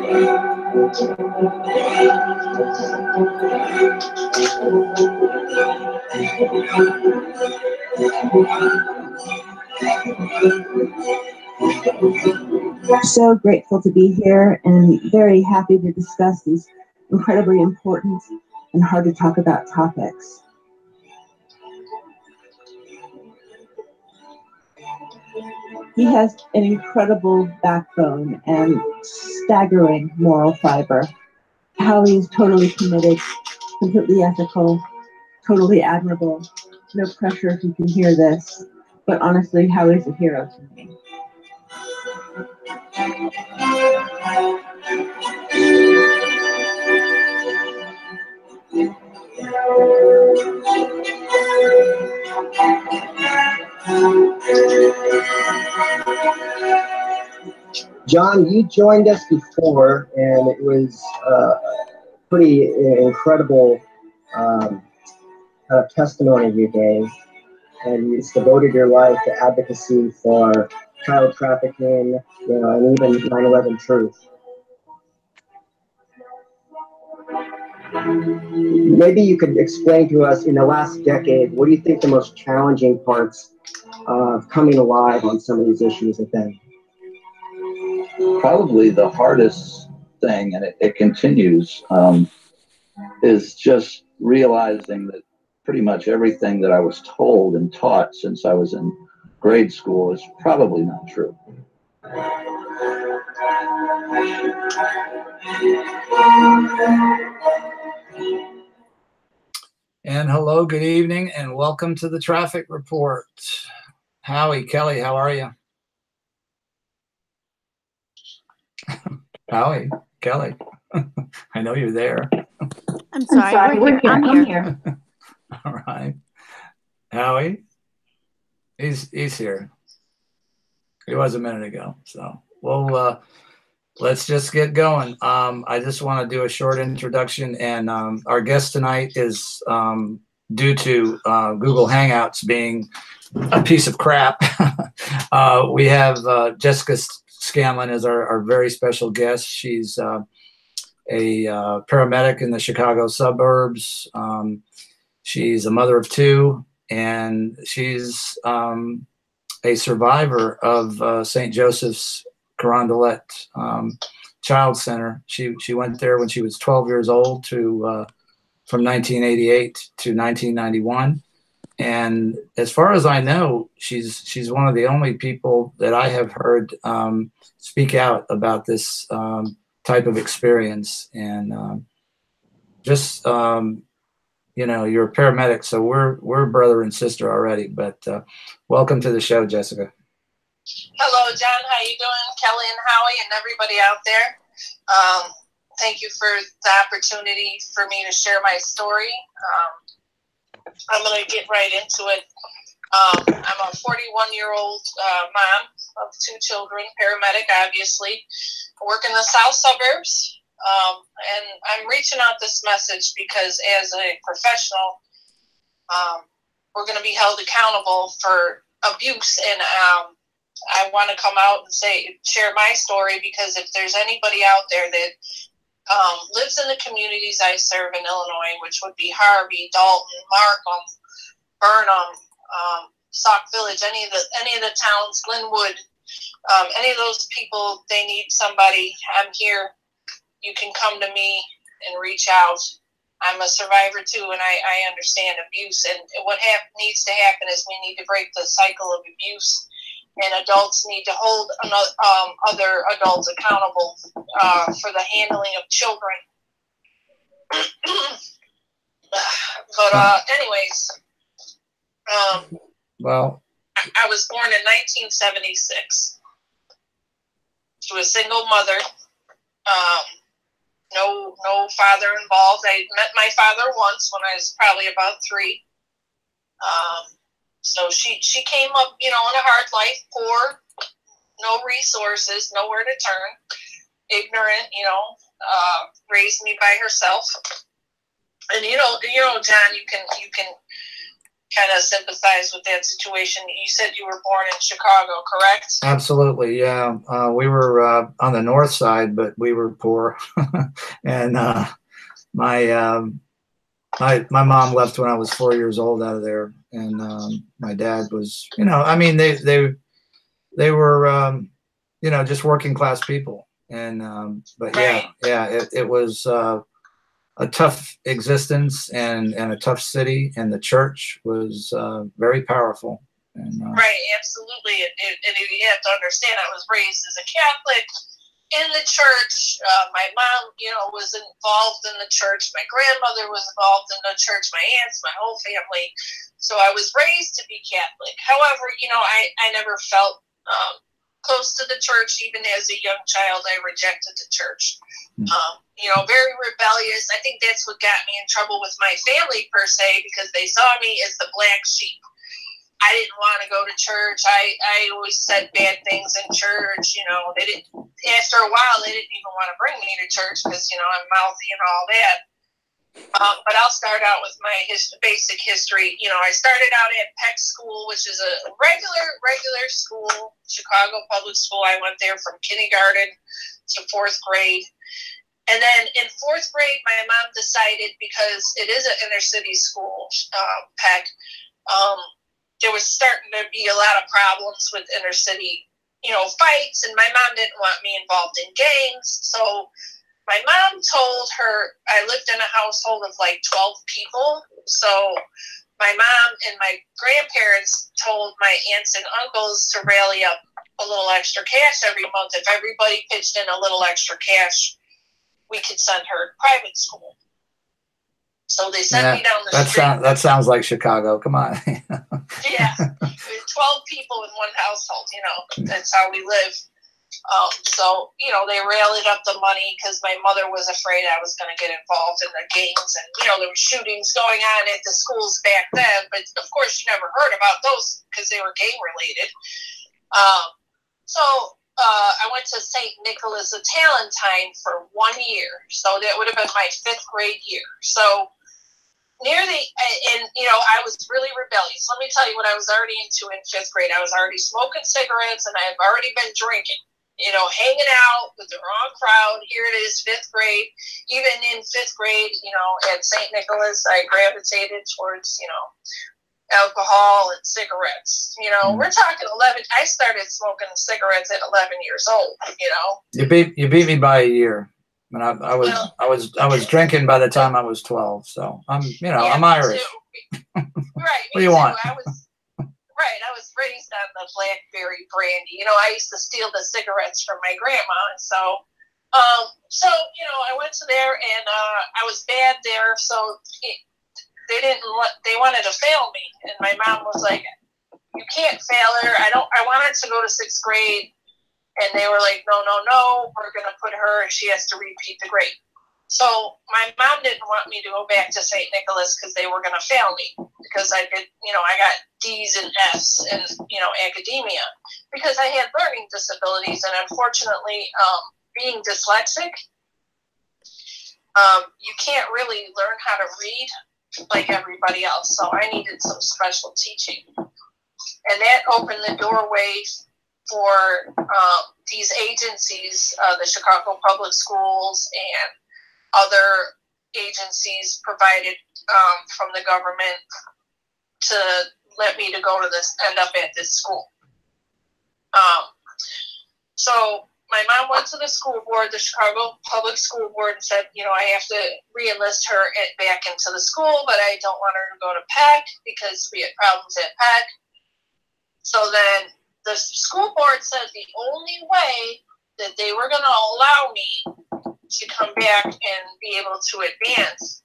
So grateful to be here and very happy to discuss these incredibly important and hard to talk about topics. He has an incredible backbone and staggering moral fiber. Howie is totally committed, completely ethical, totally admirable. No pressure if you can hear this, but honestly, Howie's a hero to me. John, you joined us before, and it was pretty incredible kind of testimony you gave, and you devoted your life to advocacy for child trafficking, and even 9/11 truth. Maybe you could explain to us, in the last decade, what do you think the most challenging parts of coming alive on some of these issues have been? Probably the hardest thing, and it continues, is just realizing that pretty much everything that I was told and taught since I was in grade school is probably not true. And hello, good evening, and welcome to the Traffic Report. Howie, Kelly, how are you? Howie, Kelly, I know you're there. I'm sorry, I'm here. All right. Howie, he's here. He was a minute ago. So well, let's just get going. I just want to do a short introduction, and our guest tonight is, due to Google Hangouts being a piece of crap, we have Jessica Scanlan as our very special guest. She's a paramedic in the Chicago suburbs. She's a mother of two, and she's a survivor of St. Joseph's Carondelet Child Center. She went there when she was 12 years old to from 1988 to 1991. And as far as I know, she's one of the only people that I have heard speak out about this type of experience. And you're a paramedic, so we're brother and sister already. But welcome to the show, Jessica. Hello, John. How you doing? Kelly and Howie and everybody out there. Thank you for the opportunity for me to share my story. I'm going to get right into it. I'm a 41-year-old mom of two children, paramedic, obviously. I work in the south suburbs, and I'm reaching out this message because as a professional, we're going to be held accountable for abuse, and I want to come out and share my story, because if there's anybody out there that lives in the communities I serve in Illinois, which would be Harvey, Dalton, Markham, Burnham, Sauk Village, any of the towns, Glenwood, any of those people, they need somebody. I'm here. You can come to me and reach out. I'm a survivor too, and I understand abuse. And what needs to happen is we need to break the cycle of abuse, and adults need to hold other adults accountable for the handling of children. But anyways, well, I was born in 1976 to a single mother. No father involved. I met my father once when I was probably about 3. So she came up, in a hard life, poor, no resources, nowhere to turn, ignorant, raised me by herself. And John, you can kind of sympathize with that situation. You said you were born in Chicago, correct? Absolutely, yeah. We were on the north side, but we were poor. And my mom left when I was 4 years old out of there, and my dad was, I mean, they were, just working class people, and but Right. it was a tough existence and a tough city, and the church was very powerful. And, right, absolutely. And you have to understand, I was raised as a Catholic in the church. My mom, was involved in the church. My grandmother was involved in the church. My aunts, my whole family. So I was raised to be Catholic. However, I never felt close to the church. Even as a young child, I rejected the church. Very rebellious. I think that's what got me in trouble with my family, per se, because they saw me as the black sheep. I didn't want to go to church. I always said bad things in church. They didn't. After a while, they didn't even want to bring me to church because I'm mouthy and all that. But I'll start out with my basic history. I started out at Peck School, which is a regular school, Chicago public school. I went there from kindergarten to fourth grade. And then in fourth grade, my mom decided, because it is an inner city school, Peck, there was starting to be a lot of problems with inner city, fights, and my mom didn't want me involved in gangs. So my mom told her, I lived in a household of like 12 people. So my mom and my grandparents told my aunts and uncles to rally up a little extra cash every month. If everybody pitched in a little extra cash, we could send her to private school. So they sent me down the street. That sounds like Chicago. Come on. Yeah. 12 people in one household, that's how we live. So, they rallied up the money because my mother was afraid I was going to get involved in the gangs. And, there were shootings going on at the schools back then. But, of course, you never heard about those because they were gang-related. I went to St. Nicholas of Talentine for 1 year. So that would have been my fifth grade year. So I was really rebellious. Let me tell you what I was already into in fifth grade. I was already smoking cigarettes, and I have already been drinking, hanging out with the wrong crowd. Here it is, fifth grade. Even in fifth grade, at St. Nicholas, I gravitated towards, alcohol and cigarettes. We're talking 11. I started smoking cigarettes at 11 years old. You beat me by a year. And I was drinking by the time I was 12. So I'm Irish. Right. What do you want? I was raised on the blackberry brandy. I used to steal the cigarettes from my grandma. And so I went to there, and I was bad there. So they wanted to fail me. And my mom was like, you can't fail her. I wanted to go to sixth grade. And they were like, no, we're going to put her, and she has to repeat the grade. So my mom didn't want me to go back to St. Nicholas because they were going to fail me, because I got D's and F's in, academia, because I had learning disabilities. And unfortunately, being dyslexic, you can't really learn how to read like everybody else. So I needed some special teaching. And that opened the doorway for these agencies, the Chicago Public Schools and other agencies provided from the government to let me to go to end up at this school. So my mom went to the school board, the Chicago Public School Board, and said, I have to re-enlist her back into the school, but I don't want her to go to Peck because we had problems at Peck. So then the school board said the only way that they were going to allow me to come back and be able to advance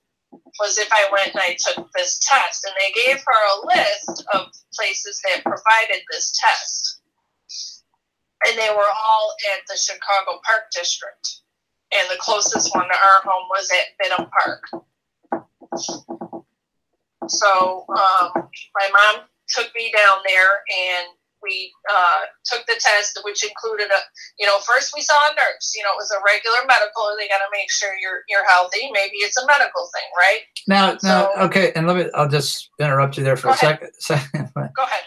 was if I went and I took this test. And they gave her a list of places that provided this test. And they were all at the Chicago Park District. And the closest one to our home was at Bidham Park. So my mom took me down there, and We took the test, which included first we saw a nurse. It was a regular medical. They got to make sure you're healthy. Maybe it's a medical thing, right? Now, okay, and I'll just interrupt you there for a second. Go ahead.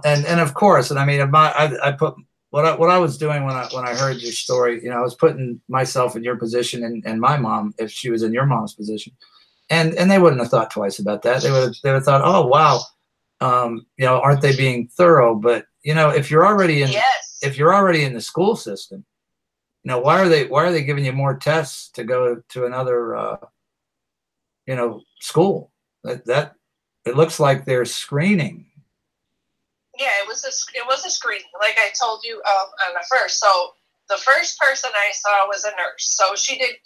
And of course, and I mean, I put what I was doing when I heard your story. I was putting myself in your position and my mom, if she was in your mom's position, and they wouldn't have thought twice about that. They would have thought, oh wow, aren't they being thorough? But if you're already in the school system, why are they giving you more tests to go to another school? That it looks like they're screening. Yeah, it was a screening, like I told you on the first. So the first person I saw was a nurse. So she did,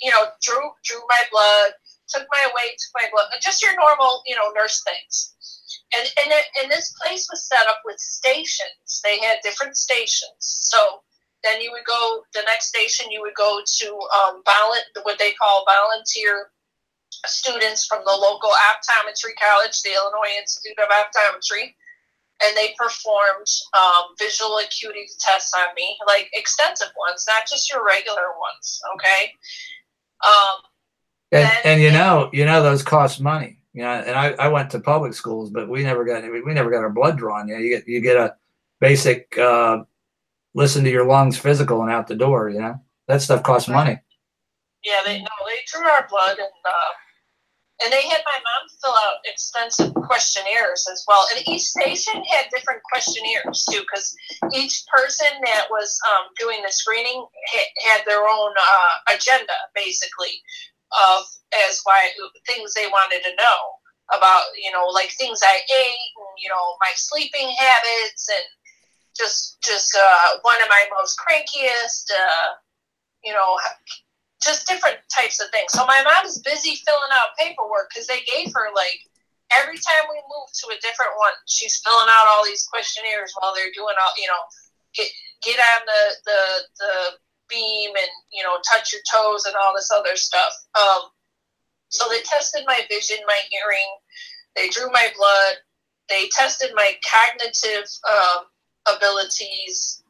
drew my blood, took my weight, took my blood, just your normal, nurse things. And this place was set up with stations. They had different stations. So then you would go, the next station, you would go to what they call volunteer students from the local optometry college, the Illinois Institute of Optometry. And they performed visual acuity tests on me, like extensive ones, not just your regular ones. Okay. And those cost money. And I went to public schools, but we never got our blood drawn. You get a basic listen to your lungs physical and out the door. That stuff costs money. Yeah, they drew our blood and they had my mom fill out extensive questionnaires as well. And each station had different questionnaires too, because each person that was doing the screening had their own agenda, basically, of things they wanted to know about, like things I ate and, my sleeping habits and just when am I most crankiest, just different types of things. So my mom's busy filling out paperwork because they gave her, like, every time we moved to a different one, she's filling out all these questionnaires while they're doing all, get on the beam and, touch your toes and all this other stuff. So they tested my vision, my hearing, they drew my blood, they tested my cognitive abilities.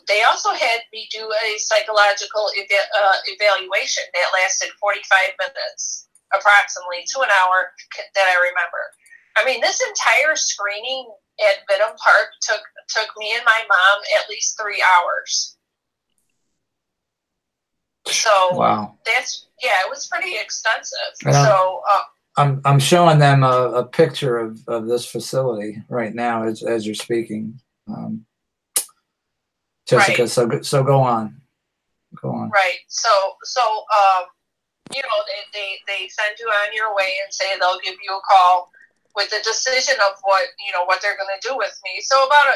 They also had me do a psychological evaluation that lasted 45 minutes, approximately to an hour, that I remember. I mean, this entire screening at Vidham Park took me and my mom at least 3 hours. So wow, it was pretty extensive. And so I'm showing them a picture of this facility right now as you're speaking. Jessica, right. So go on. Right. So they send you on your way and say they'll give you a call with a decision of what they're going to do with me. So about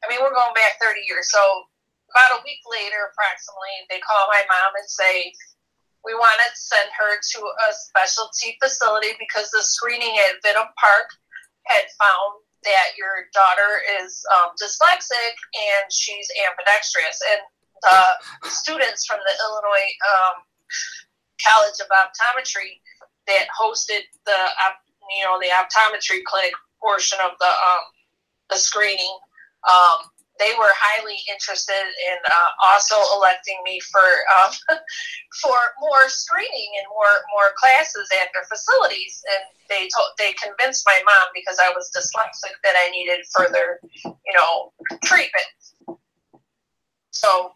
we're going back 30 years. So about a week later, approximately, they call my mom and say, we want to send her to a specialty facility because the screening at Vidham Park had found that your daughter is dyslexic and she's ambidextrous. And the students from the Illinois College of Optometry that hosted the optometry clinic portion of the screening, they were highly interested in also electing me for more screening and more classes at their facilities. And they convinced my mom, because I was dyslexic, that I needed further, treatment. So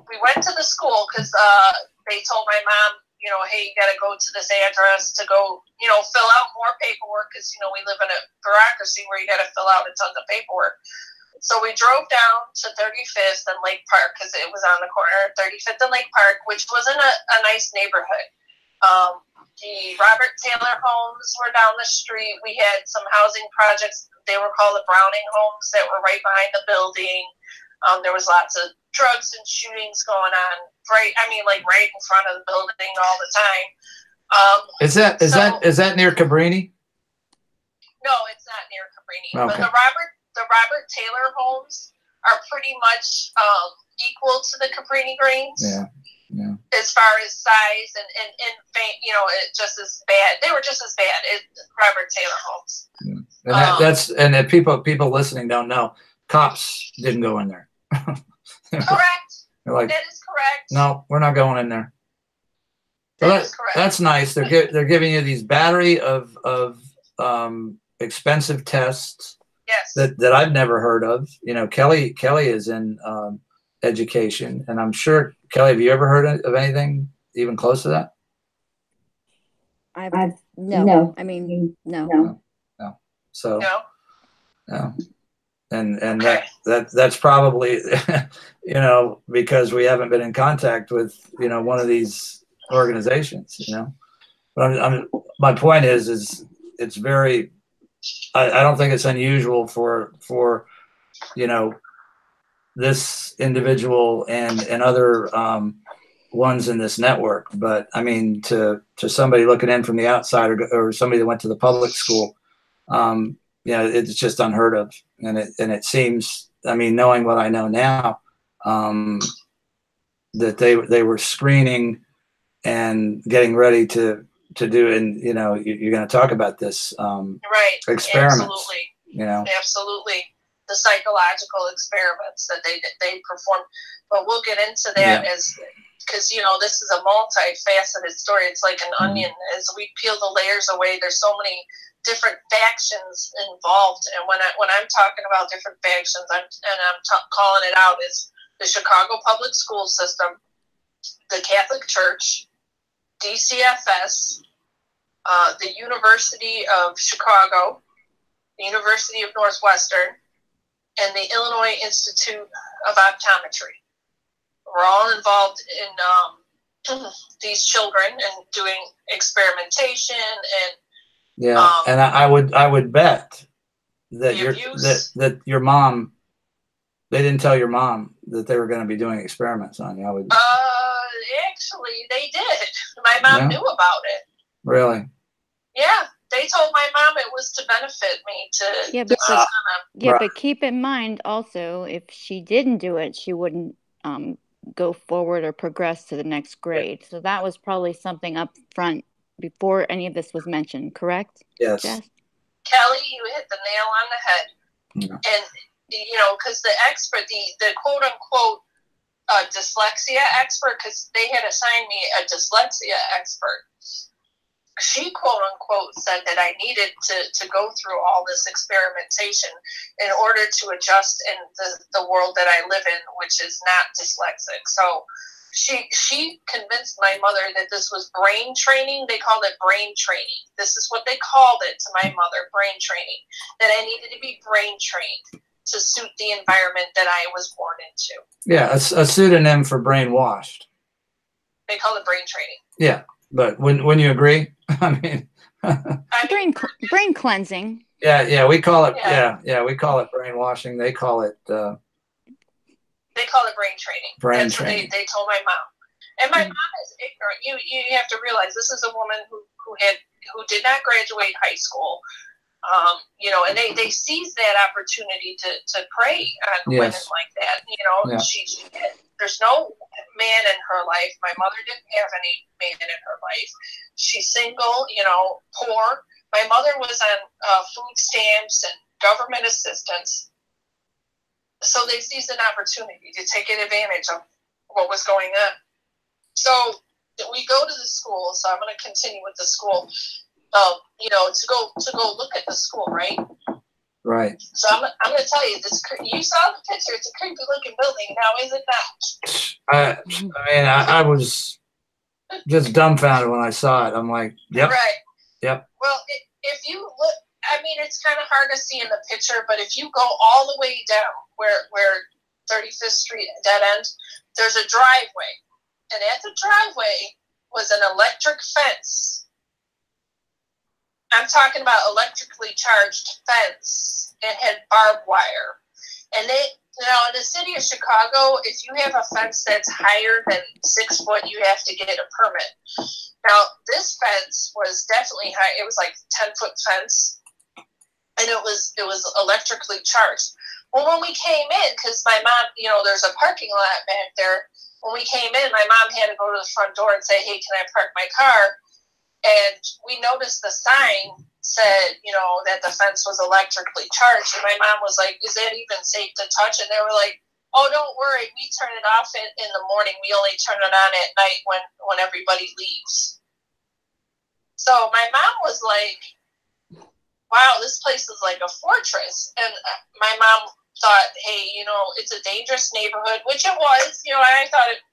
we went to the school because they told my mom, hey, you got to go to this address to go, fill out more paperwork because, we live in a bureaucracy where you got to fill out a ton of paperwork. So we drove down to 35th and Lake Park because it was on the corner of 35th and Lake Park, which was in a nice neighborhood. The Robert Taylor homes were down the street. We had some housing projects. They were called the Browning homes that were right behind the building. There was lots of drugs and shootings going on right in front of the building all the time. Is that near Cabrini? No, it's not near Cabrini. Okay. But the Robert Taylor homes are pretty much equal to the Cabrini Greens. Yeah. As far as size and just as bad. They were just as bad as Robert Taylor homes. Yeah. And that's and if people listening don't know, cops didn't go in there. Correct. They're like, that is correct. No, we're not going in there. So That is correct. That's nice. They're giving you these battery of expensive tests. Yes. That I've never heard of. You know, Kelly is in education, and I'm sure, Kelly, have you ever heard of anything even close to that? No. I mean, no. So No. And Okay. that's probably you know, because we haven't been in contact with, you know, one of these organizations, you know. But my point is it's very, I don't think it's unusual for you know, this individual and other ones in this network. But I mean, to somebody looking in from the outside, or somebody that went to the public school, yeah, it's just unheard of. And it seems, I mean, knowing what I know now, that they were screening and getting ready to do, and you know, you're going to talk about this, Right. experiments. Absolutely. You know, absolutely, the psychological experiments that they perform. But we'll get into that because you know, this is a multifaceted story. It's like an onion. As we peel the layers away, there's so many different factions involved. And when I'm talking about different factions, I'm calling it out, is the Chicago public school system, the Catholic Church, DCFS, the University of Chicago, the University of Northwestern, and the Illinois Institute of Optometry. We're all involved in these children and doing experimentation and and I would bet that the your mom, they didn't tell your mom that they were going to be doing experiments on you. Actually, they did. My mom knew about it. Really? Yeah, they told my mom it was to benefit me. But keep in mind also, if she didn't do it, she wouldn't go forward or progress to the next grade. So that was probably something up front before any of this was mentioned, correct? Yes. Jess? Kelly, you hit the nail on the head. Yeah. And, you know, because the expert, the quote unquote dyslexia expert, because they had assigned me a dyslexia expert, she quote unquote said that I needed to go through all this experimentation in order to adjust in the world that I live in, which is not dyslexic. So she convinced my mother that this was brain training. They called it brain training. This is what they called it to my mother, brain training, that I needed to be brain trained to suit the environment that I was born into. Yeah, a pseudonym for brainwashed. They call it brain training. Yeah, but when you agree, I mean, brain cleansing. Yeah, we call it we call it brainwashing. They call it brain training. That's what they told my mom. And my mom is ignorant. You have to realize this is a woman who did not graduate high school. You know, and they seized that opportunity to prey on women like that. You know, she there's no man in her life. My mother didn't have any man in her life. She's single, you know, poor. My mother was on food stamps and government assistance. So they seized an opportunity to take advantage of what was going on. So we go to the school. So I'm going to continue with the school. You know, to go look at the school, right? Right. So I'm going to tell you this. You saw the picture. It's a creepy looking building. Now, is it not? I mean, I was just dumbfounded when I saw it. I'm like, yep. Right. Yep. Well, if you look, I mean, it's kind of hard to see in the picture, but if you go all the way down where 35th Street dead end, there's a driveway, and at the driveway was an electric fence. I'm talking about electrically charged fence. It had barbed wire. And you know, in the city of Chicago, if you have a fence that's higher than 6 foot, you have to get a permit. Now, this fence was definitely high. It was like 10-foot fence. And it was electrically charged. Well, when we came in, because my mom, you know, there's a parking lot back there. When we came in, my mom had to go to the front door and say, hey, can I park my car? And we noticed the sign said, you know, that the fence was electrically charged. And my mom was like, is that even safe to touch? And they were like, oh, don't worry. We turn it off in the morning. We only turn it on at night when everybody leaves. So my mom was like, wow, this place is like a fortress. And my mom thought, hey, you know, it's a dangerous neighborhood, which it was. You know, and I thought,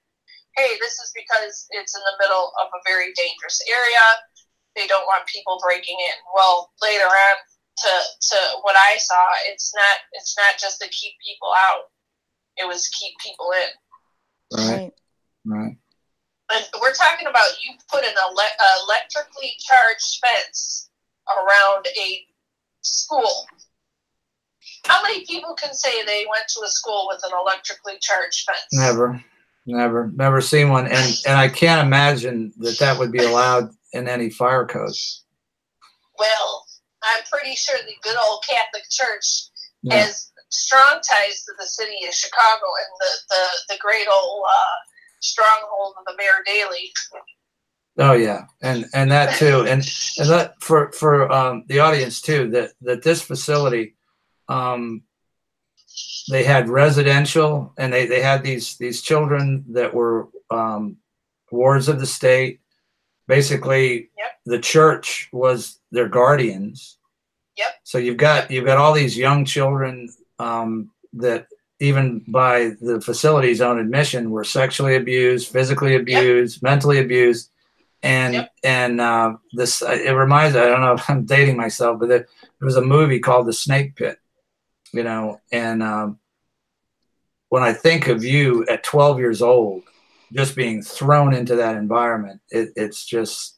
hey, this is because it's in the middle of a very dangerous area. They don't want people breaking in. Well, later on, to what I saw, it's not just to keep people out. It was to keep people in. Right. And we're talking about you put an electrically charged fence around a school. How many people can say they went to a school with an electrically charged fence? Never seen one, and I can't imagine that would be allowed in any fire code. Well, I'm pretty sure the good old Catholic Church has strong ties to the city of Chicago and the great old stronghold of the Mayor Daley. Oh yeah, and that too, and that for the audience too, that this facility, they had residential, and they had these children that were wards of the state. Basically, the church was their guardians. Yep. So you've got all these young children that even by the facility's own admission were sexually abused, physically abused, mentally abused. And this, it reminds, I don't know if I'm dating myself, but there was a movie called The Snake Pit, you know, and when I think of you at 12 years old, just being thrown into that environment, it's just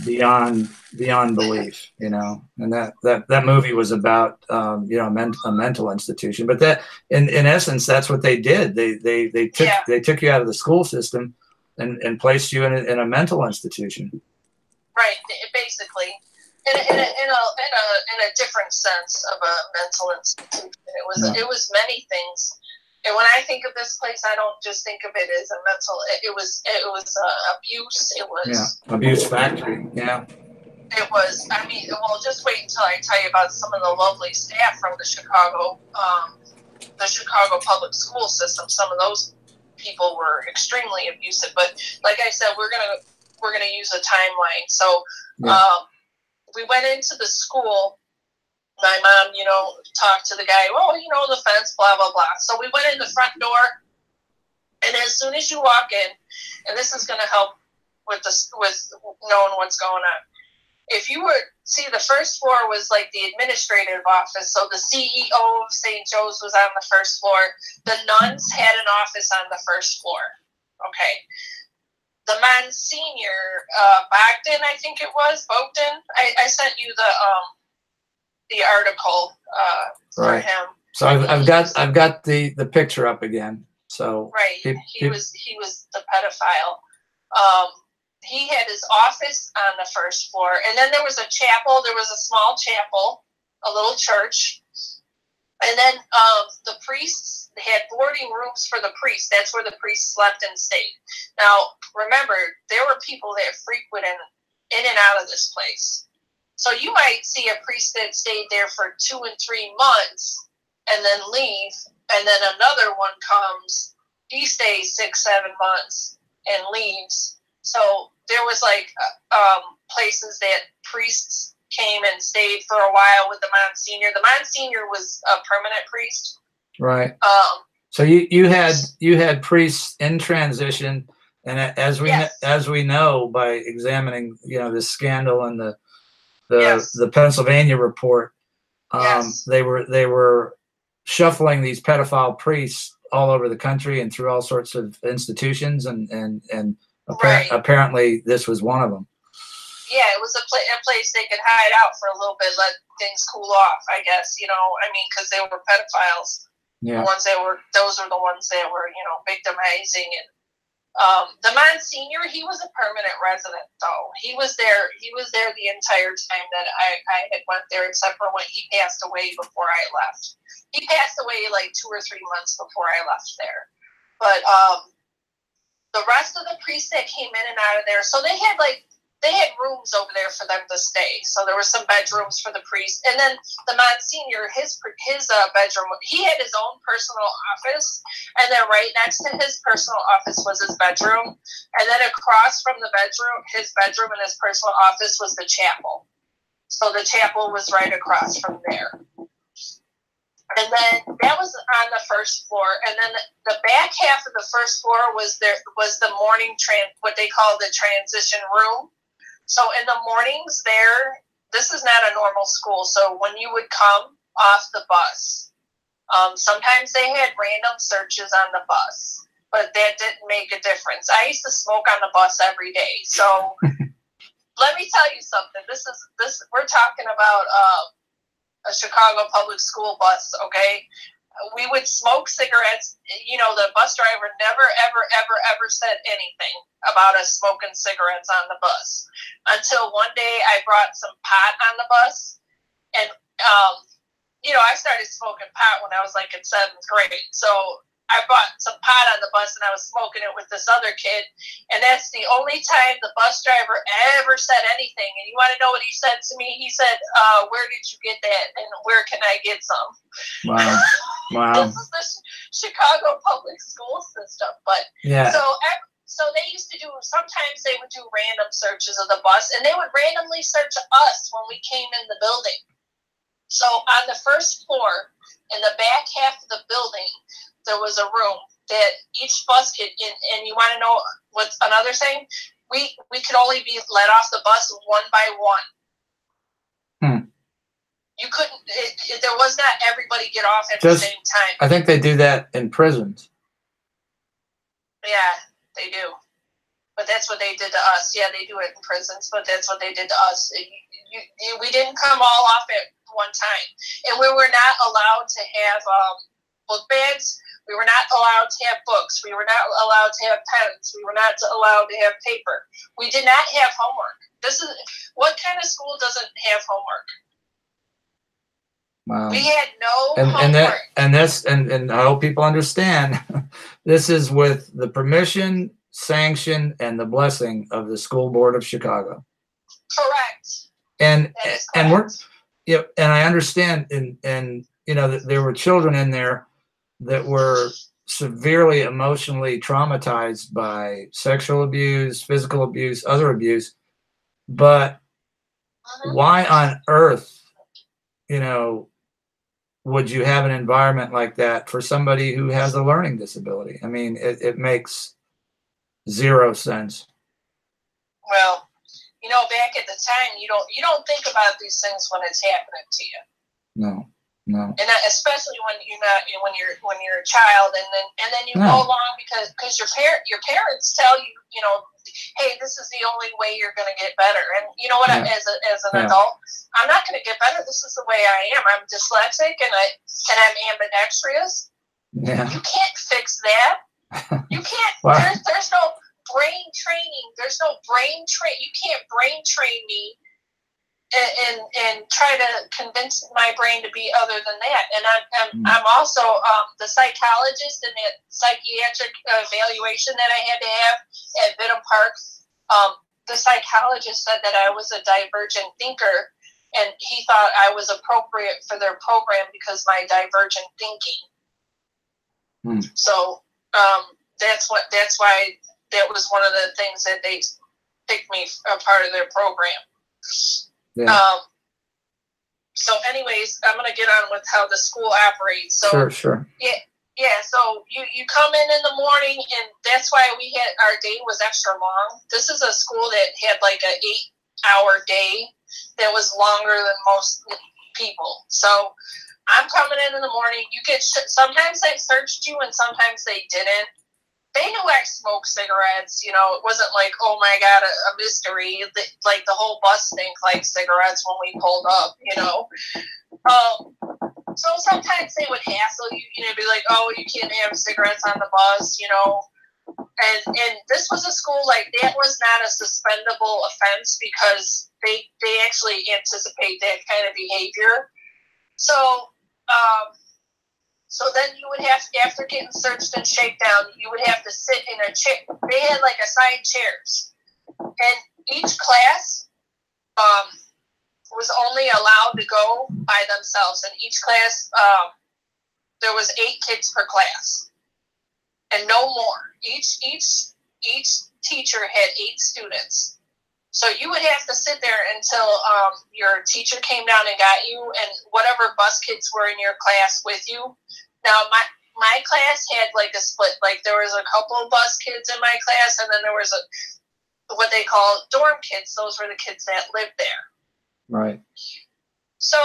beyond belief, you know. And that movie was about you know, a mental institution, but that in essence, that's what they did. They took you out of the school system and placed you in a mental institution. Right, basically, in a different sense of a mental institution. It was many things. And when I think of this place, I don't just think of it as a mental. It was abuse. It was abuse factory. Yeah. It was. I mean, well, just wait until I tell you about some of the lovely staff from the Chicago public school system. Some of those people were extremely abusive. But like I said, we're gonna use a timeline. So we went into the school. My mom, you know, talked to the guy, oh, you know, the fence, blah, blah, blah. So we went in the front door, and as soon as you walk in, and this is going to help with knowing what's going on. If you see, the first floor was like the administrative office. So the CEO of St. Joe's was on the first floor. The nuns had an office on the first floor. Okay. The Monsignor, Bogdan, I think it was, Bogdan. I sent you the article for him. So I've got the picture up again. So he was the pedophile. He had his office on the first floor, and then there was a chapel. There was a small chapel, a little church, and then the priests had boarding rooms for the priests. That's where the priests slept and stayed. Now remember, there were people that frequented in and out of this place. So you might see a priest that stayed there for 2 and 3 months and then leave, and then another one comes, he stays 6, 7 months and leaves. So there was like places that priests came and stayed for a while with the Monsignor. The Monsignor was a permanent priest. Right. So you had priests in transition, and as we know by examining, you know, this scandal and the Pennsylvania report, they were shuffling these pedophile priests all over the country and through all sorts of institutions, and apparently this was one of them. Yeah, it was a place they could hide out for a little bit, let things cool off, I guess, you know, I mean, because they were pedophiles. Yeah. Those were the ones that were, you know, victimizing. And the Monsignor, he was a permanent resident, though. He was there the entire time that I had went there, except for when he passed away before I left. He passed away like 2 or 3 months before I left there. But the rest of the priests that came in and out of there, so they had like they had rooms over there for them to stay. So there were some bedrooms for the priest. And then the Monsignor, his bedroom, he had his own personal office. And then right next to his personal office was his bedroom. And then across from the bedroom, his bedroom and his personal office was the chapel. So the chapel was right across from there. And then that was on the first floor. And then the back half of the first floor was the morning what they call the transition room. So in the mornings there, this is not a normal school. So when you would come off the bus, sometimes they had random searches on the bus, but that didn't make a difference. I used to smoke on the bus every day. So let me tell you something. We're talking about a Chicago public school bus, okay? We would smoke cigarettes. You know, the bus driver never, ever, ever, ever said anything about us smoking cigarettes on the bus until one day I brought some pot on the bus. And, you know, I started smoking pot when I was like in 7th grade. So I brought some pot on the bus and I was smoking it with this other kid. And that's the only time the bus driver ever said anything. And you want to know what he said to me? He said, where did you get that? And where can I get some? Wow. Wow. This is the Chicago public school system. But yeah. So they used to sometimes they would do random searches of the bus, and they would randomly search us when we came in the building. So on the first floor, in the back half of the building, there was a room that each bus could, and you want to know what's another thing? We could only be let off the bus one by one. You couldn't, there was not everybody get off at the same time. I think they do that in prisons. Yeah, they do. But that's what they did to us. Yeah, they do it in prisons, but that's what they did to us. We didn't come all off at one time. And we were not allowed to have book bags. We were not allowed to have books. We were not allowed to have pens. We were not allowed to have paper. We did not have homework. What kind of school doesn't have homework? Wow. We had no homework. And I hope people understand, this is with the permission, sanction, and the blessing of the School Board of Chicago. Correct. And I understand, and you know, that there were children in there that were severely emotionally traumatized by sexual abuse, physical abuse, other abuse. But why on earth, you know, would you have an environment like that for somebody who has a learning disability? I mean, it makes zero sense. Well, you know, back at the time, you don't think about these things when it's happening to you. No. And especially when you're a child, and then you go along because your parents tell you, you know, hey, this is the only way you're going to get better. And you know what? As an adult, I'm not going to get better. This is the way I am. I'm dyslexic and I'm ambidextrous. Yeah. You can't fix that. You can't. Wow. There's no brain training. There's no brain train. You can't brain train me and try to convince my brain to be other than that. And I'm also the psychologist in that psychiatric evaluation that I had to have at Vidham Park. The psychologist said that I was a divergent thinker, and he thought I was appropriate for their program because my divergent thinking. So that's why that was one of the things that they picked me a part of their program. Yeah. So anyways, I'm going to get on with how the school operates. So Sure. Yeah. So you come in the morning, and that's why our day was extra long. This is a school that had like an 8-hour day that was longer than most people. So I'm coming in the morning. Sometimes they searched you and sometimes they didn't. They knew I smoked cigarettes. You know, it wasn't like, oh my God, a mystery. Like the whole bus stank like cigarettes when we pulled up, you know. So sometimes they would hassle you, you know, be like, oh, you can't have cigarettes on the bus, you know. And this was a school like that was not a suspendable offense because they actually anticipate that kind of behavior. So then you would have, after getting searched and shakedown, you would have to sit in a chair. They had like assigned chairs. And each class was only allowed to go by themselves. In each class, there was 8 kids per class, and no more. Each teacher had 8 students. So you would have to sit there until your teacher came down and got you, and whatever bus kids were in your class with you. Now, my class had like a split. Like there was a couple of bus kids in my class, and then there was what they call dorm kids. Those were the kids that lived there. Right. So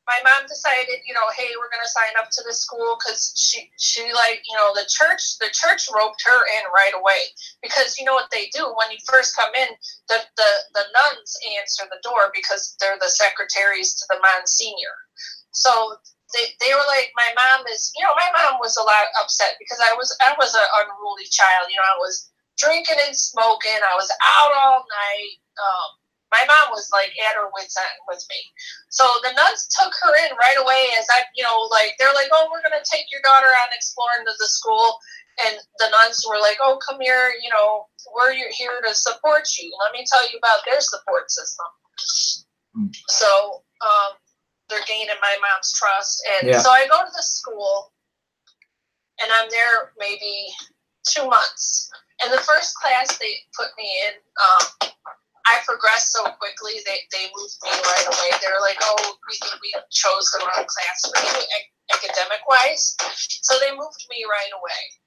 my mom decided, hey, we're going to sign up to the school, because she like, the church roped her in right away, because you know what they do when you first come in, the nuns answer the door because they're the secretaries to the Monsignor. So they were like, my mom was a lot upset because I was an unruly child. I was drinking and smoking. I was out all night. My mom was like at her wit's end with me. So the nuns took her in right away as they're like, oh, we're going to take your daughter on exploring to the school. And the nuns were like, oh, come here, we're here to support you. Let me tell you about their support system. So they're gaining my mom's trust. And so I go to the school, and I'm there maybe 2 months. And the first class they put me in, I progressed so quickly, they moved me right away. They were like, oh, we think we chose the wrong class for you, academic-wise. So they moved me right away.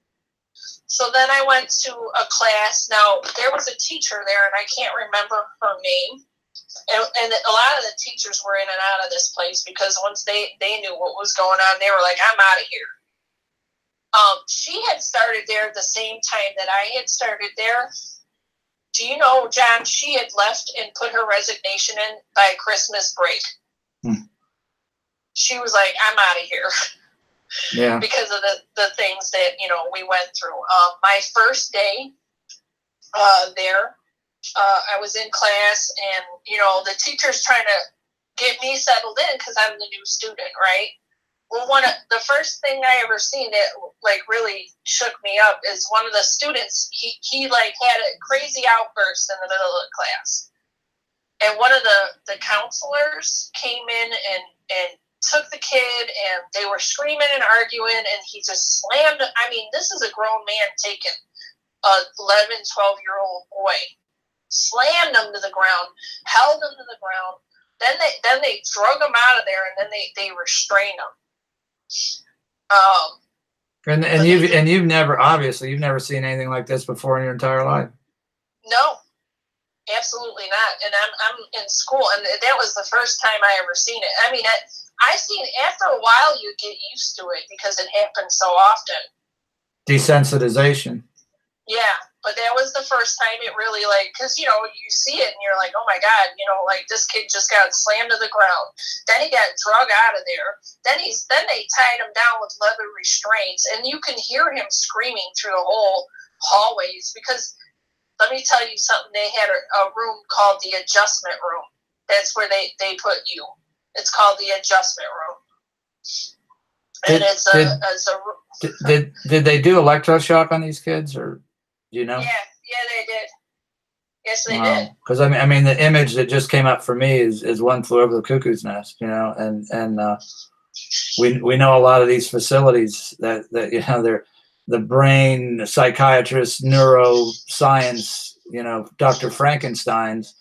So then I went to a class. Now, there was a teacher there, and I can't remember her name. And a lot of the teachers were in and out of this place, because once they knew what was going on, they were like, I'm out of here. She had started there at the same time that I had started there. Do you know, John, she had left and put her resignation in by Christmas break. She was like, I'm out of here. Yeah. Because of the things that, we went through. My first day there, I was in class, and, the teacher's trying to get me settled in because I'm the new student, right? Well, the first thing I ever seen that really shook me up is one of the students, he had a crazy outburst in the middle of the class. And one of the counselors came in and took the kid, and they were screaming and arguing, and he just slammed. I mean, this is a grown man taking a 11, 12-year-old boy, slammed him to the ground, held him to the ground. Then they drug him out of there, and then they restrained him. And you've never seen anything like this before in your entire life. No, absolutely not. And I'm in school, and that was the first time I ever seen it. I mean, I seen after a while you get used to it because it happens so often. Desensitization. Yeah, but that was the first time it really because you see it and you're like, oh my God, this kid just got slammed to the ground. Then he got drug out of there. Then they tied him down with leather restraints, and you can hear him screaming through the whole hallways, because let me tell you something. They had a room called the adjustment room. That's where they put you. It's called the adjustment room. And did they do electroshock on these kids, or do you know? Yeah, they did. Yes, they did. Because I mean, the image that just came up for me is One Flew Over the Cuckoo's Nest, and we know a lot of these facilities that they're the brain psychiatrists, neuroscience, Dr. Frankenstein's,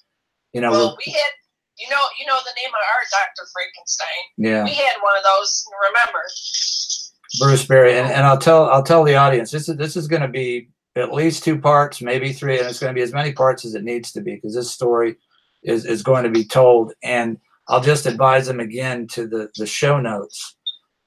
Well, we had. You know the name of our Dr. Frankenstein. Yeah. We had one of those, remember. Bruce Berry. And I'll tell the audience, this is going to be at least 2 parts, maybe 3, and it's going to be as many parts as it needs to be, because this story is going to be told. And I'll just advise them again to the show notes,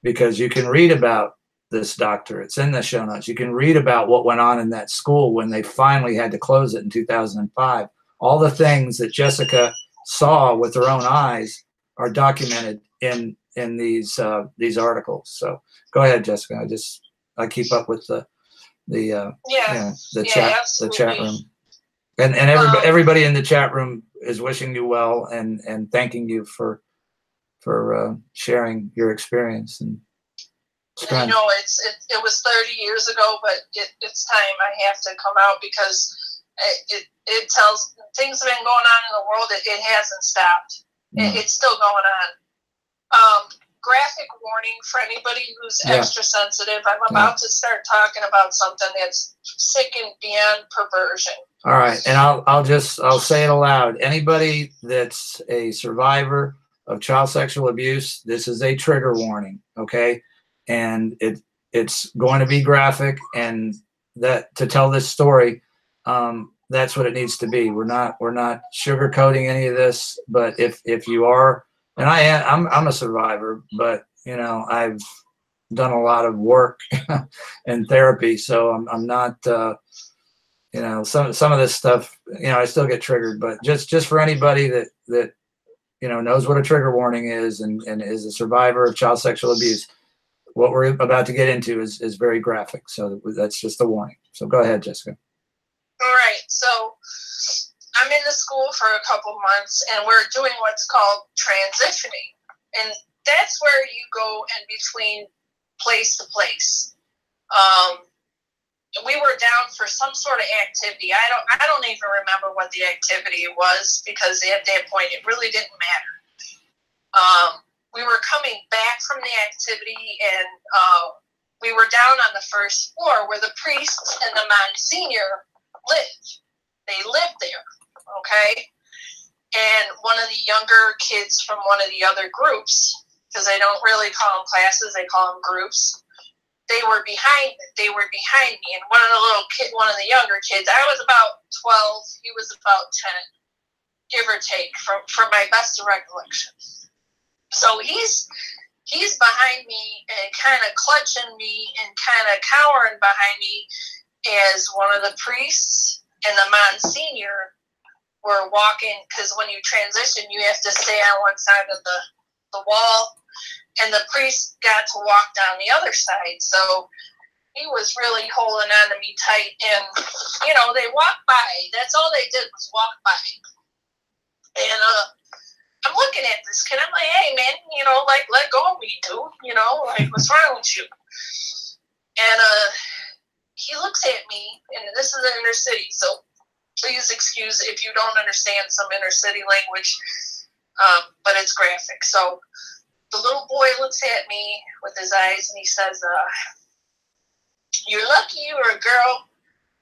because you can read about this doctor. It's in the show notes. You can read about what went on in that school when they finally had to close it in 2005. All the things that Jessica saw with her own eyes are documented in these articles. So go ahead, Jessica. I keep up with the chat room, and everybody in the chat room is wishing you well and thanking you for sharing your experience. And it was 30 years ago, but it's time I have to come out, because It tells things have been going on in the world. It hasn't stopped. It's still going on. Graphic warning for anybody who's extra sensitive. I'm about to start talking about something that's sick and beyond perversion. All right, and I'll say it aloud. Anybody that's a survivor of child sexual abuse, this is a trigger warning, okay? And it's going to be graphic, and that to tell this story, that's what it needs to be. We're not sugarcoating any of this, but if you are, and I'm a survivor, but you know, I've done a lot of work and therapy, so I'm not you know, some of this stuff, you know, I still get triggered, but just for anybody that you know knows what a trigger warning is and is a survivor of child sexual abuse, what we're about to get into is very graphic. So that's just a warning. So go ahead, Jessica. All right. So I'm in the school for a couple months, and we're doing what's called transitioning, and that's where you go in between place to place. We were down for some sort of activity. I don't even remember what the activity was, because at that point it really didn't matter. We were coming back from the activity, and we were down on the first floor where the priests and the Monsignor live. They live there, okay? And one of the younger kids from one of the other groups, because they don't really call them classes, they call them groups, they were behind me, and one of the younger kids, I was about 12, he was about 10, give or take, from my best recollection. So he's behind me and kind of clutching me and kind of cowering behind me as one of the priests and the Monsignor were walking, because when you transition, you have to stay on one side of the wall, and the priest got to walk down the other side. So he was really holding on to me tight, and, you know, they walked by. That's all they did was walk by. And I'm looking at this kid. I'm like, hey, man, you know, like, let go of me, dude. You know, like, what's wrong with you? And he looks at me, and this is an inner city, so please excuse if you don't understand some inner city language, but it's graphic. So the little boy looks at me with his eyes, and he says, you're lucky you were a girl.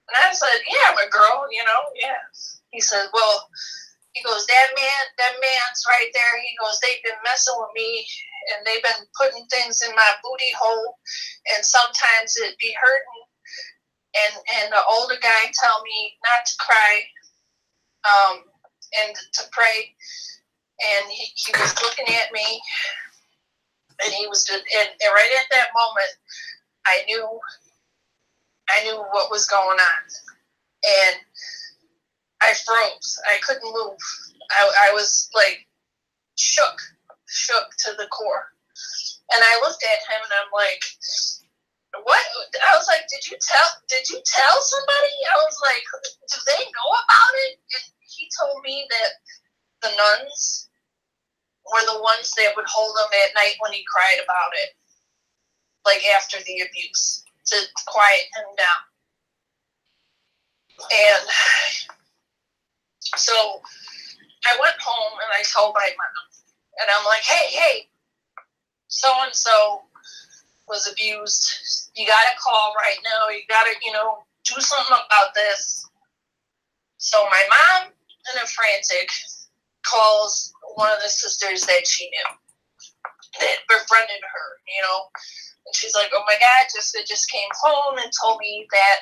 And I said, yeah, I'm a girl, you know, yeah. He said, well, he goes, that man's right there. He goes, they've been messing with me, and they've been putting things in my booty hole, and sometimes it be hurting. And the older guy tell me not to cry, and to pray. And he was looking at me, and he was just, and right at that moment, I knew what was going on, and I froze. I couldn't move. I was like shook to the core. And I looked at him, and I'm like, what? I was like, did you tell somebody? I was like, do they know about it? And he told me that the nuns were the ones that would hold him at night when he cried about it, like after the abuse, to quiet him down. And so I went home, and I told my mom, and I'm like, hey, so-and-so was abused. You got to call right now. You got to, you know, do something about this. So my mom, in a frantic, calls one of the sisters that she knew that befriended her, you know. And she's like, oh my God, Jessica just came home and told me that,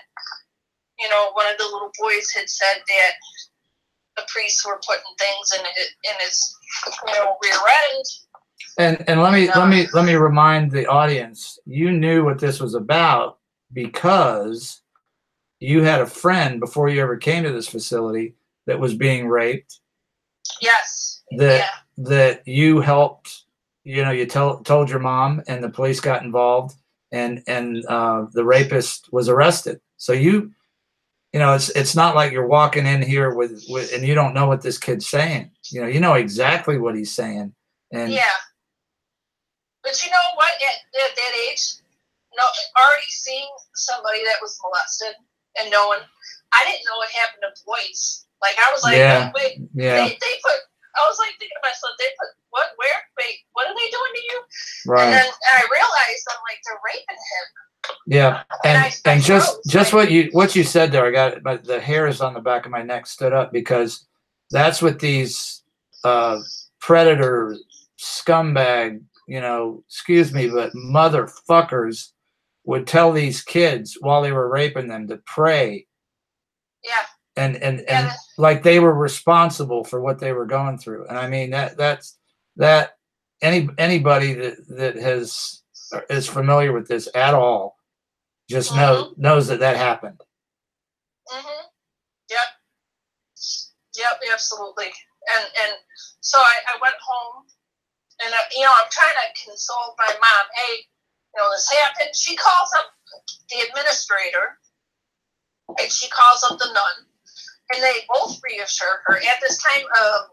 you know, one of the little boys had said that the priests were putting things in his you know, rear end. And let me remind the audience, you knew what this was about because you had a friend before you ever came to this facility that was being raped. Yes. That you helped, you know, you told your mom, and the police got involved, and the rapist was arrested. So you know, it's not like you're walking in here with and you don't know what this kid's saying. You know exactly what he's saying. And yeah. But you know what? At that age, no, already seeing somebody that was molested and knowing, I didn't know it happened to boys. Like, I was like, Yeah. wait, Yeah. they put, I was like thinking to myself, they put, what, where, wait, what are they doing to you? Right. And then I realized, I'm like, they're raping him. Yeah, and I just froze, what you said there, I got it, but the hairs on the back of my neck stood up, because that's what these predator scumbag, excuse me, but motherfuckers would tell these kids while they were raping them to pray. Yeah. And like they were responsible for what they were going through. And I mean that's anybody that is familiar with this at all just knows that happened. Yep, absolutely. And so I went home, and I'm trying to console my mom. Hey, this happened. She calls up the administrator, and she calls up the nun, and they both reassure her. At this time,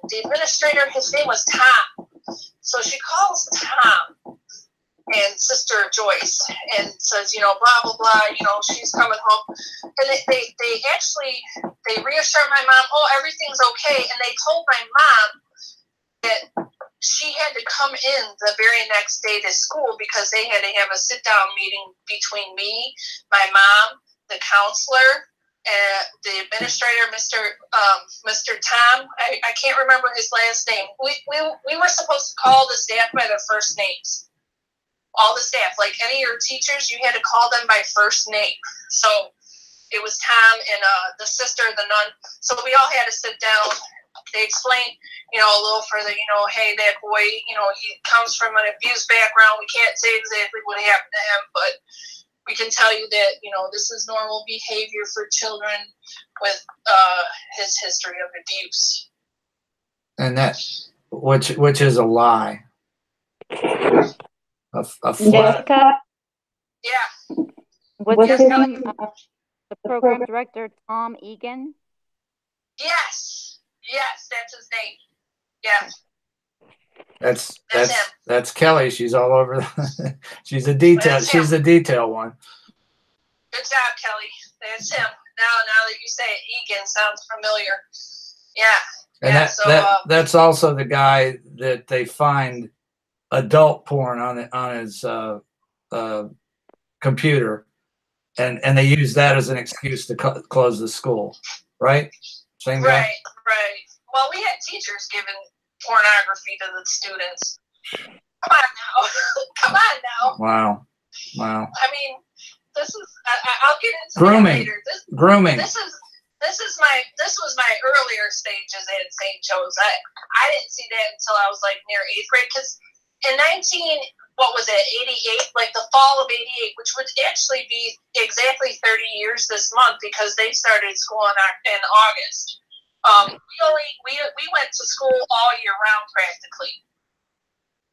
the administrator, his name was Tom. So she calls Tom and Sister Joyce and says, blah, blah, blah, she's coming home. And they reassure my mom, oh, everything's okay. And they told my mom that she had to come in the very next day to school because they had to have a sit-down meeting between me, my mom, the counselor, and the administrator, Mr. Tom. I can't remember his last name. We were supposed to call the staff by their first names. All the staff, like any of your teachers, you had to call them by first name. So it was Tom and the sister, the nun. So we all had to sit down. They explained, a little further, hey, that boy, he comes from an abused background. We can't say exactly what happened to him, but we can tell you that, this is normal behavior for children with his history of abuse. And that, which is a lie. A flat. Jessica, Yeah. what's his name? The program director, Tom Egan? Yes, that's his name. Yeah. That's Kelly. She's all over. She's a detail. She's the detail one. Good job, Kelly. That's him. Now that you say it, Egan sounds familiar. Yeah. And that's also the guy that they find adult porn on his computer, and they use that as an excuse to close the school, right? Same guy. Right. Well, we had teachers giving pornography to the students. Come on now. Wow. I mean, this is. I'll get into grooming. That later. Grooming. This was my earlier stages at St. Joe's. I didn't see that until I was like near 8th grade, because in 88, like the fall of 88, which would actually be exactly 30 years this month, because they started school in August. We went to school all year round practically.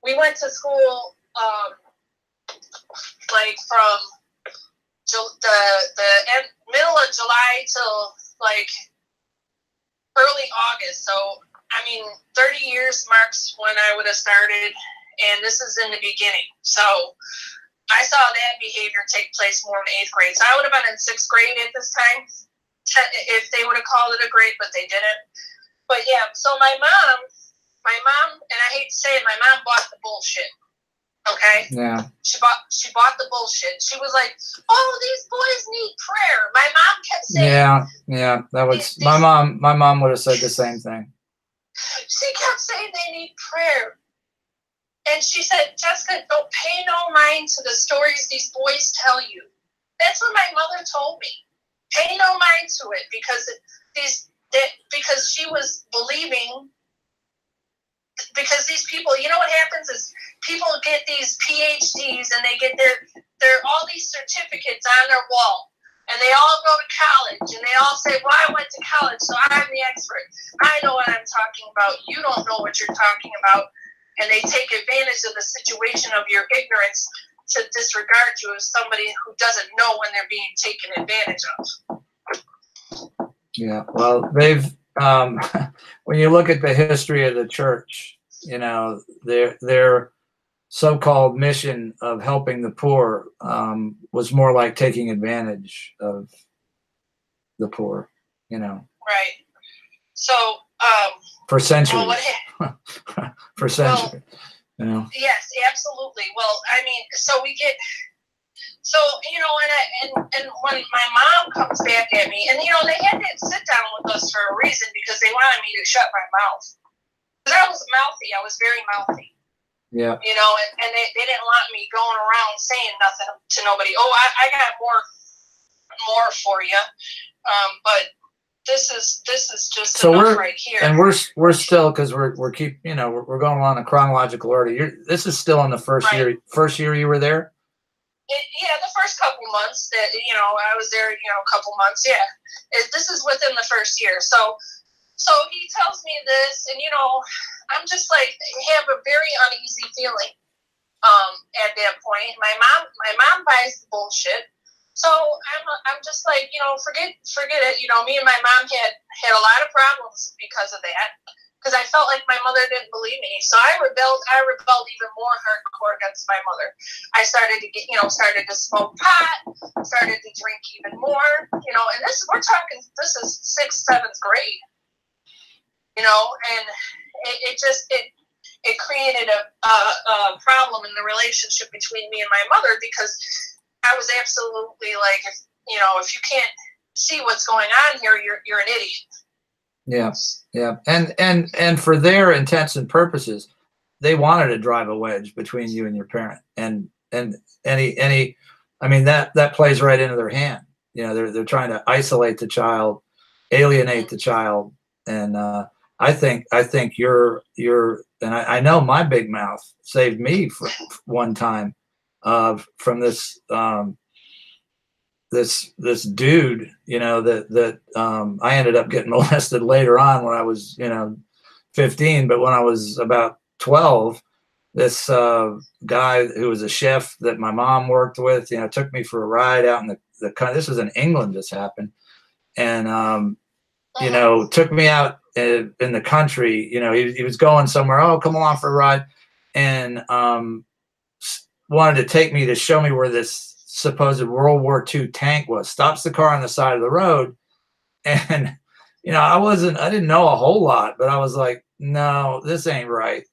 We went to school like from the middle of July till like early August. So I mean, 30 years marks when I would have started, and this is in the beginning. So I saw that behavior take place more in 8th grade. So I would have been in 6th grade at this time, if they would have called it a grade, but they didn't. But yeah, so my mom, and I hate to say it, my mom bought the bullshit. Okay? Yeah. She bought the bullshit. She was like, oh, these boys need prayer. My mom kept saying. Yeah. That was my mom would have said the same thing. She kept saying they need prayer. And she said, Jessica, don't pay no mind to the stories these boys tell you. That's what my mother told me. Pay no mind to it, because she was believing, because these people, what happens is people get these PhDs and they get their all these certificates on their wall, and they all go to college and they all say, well, I went to college, so I'm the expert. I know what I'm talking about. You don't know what you're talking about. And they take advantage of the situation of your ignorance to disregard you as somebody who doesn't know when they're being taken advantage of. Yeah, well, they've when you look at the history of the church, their so-called mission of helping the poor was more like taking advantage of the poor. you know. Right. So, for centuries. well, for centuries. You know. Yes, absolutely. Well, I mean, so we get, so, you know, and when my mom comes back at me, and, you know, they had to sit down with us for a reason because they wanted me to shut my mouth. Because I was mouthy. I was very mouthy. Yeah. You know, and they didn't want me going around saying nothing to nobody. Oh, I got more for you. But this is just so enough we're right here. And we're still, because we're going along in chronological order. This is still in the first right. year you were there. Yeah, the first couple months that, you know, I was there, you know, a couple months. Yeah, this is within the first year. So he tells me this, and, you know, I'm just like, have a very uneasy feeling. At that point, my mom buys the bullshit. So I'm just like, you know, forget it. You know, me and my mom had a lot of problems because of that. Because I felt like my mother didn't believe me. So I rebelled even more hardcore against my mother. I started to smoke pot, started to drink even more, you know, and this is 6th, 7th grade, you know, and it created a problem in the relationship between me and my mother, because I was absolutely like, if you can't see what's going on here, you're an idiot. Yeah, yeah, and for their intents and purposes, they wanted to drive a wedge between you and your parent, and any, I mean, that plays right into their hand. You know, they're trying to isolate the child, alienate the child, and I think you're and I know my big mouth saved me for one time from this. This dude, you know, that I ended up getting molested later on when I was, 15, but when I was about 12, this guy who was a chef that my mom worked with, took me for a ride out in the country. This was in England, this happened. And, took me out in the country. He was going somewhere. Oh, come along for a ride. And wanted to take me to show me where this supposed World War II tank was. Stops the car on the side of the road. And, I didn't know a whole lot, but I was like, no, this ain't right.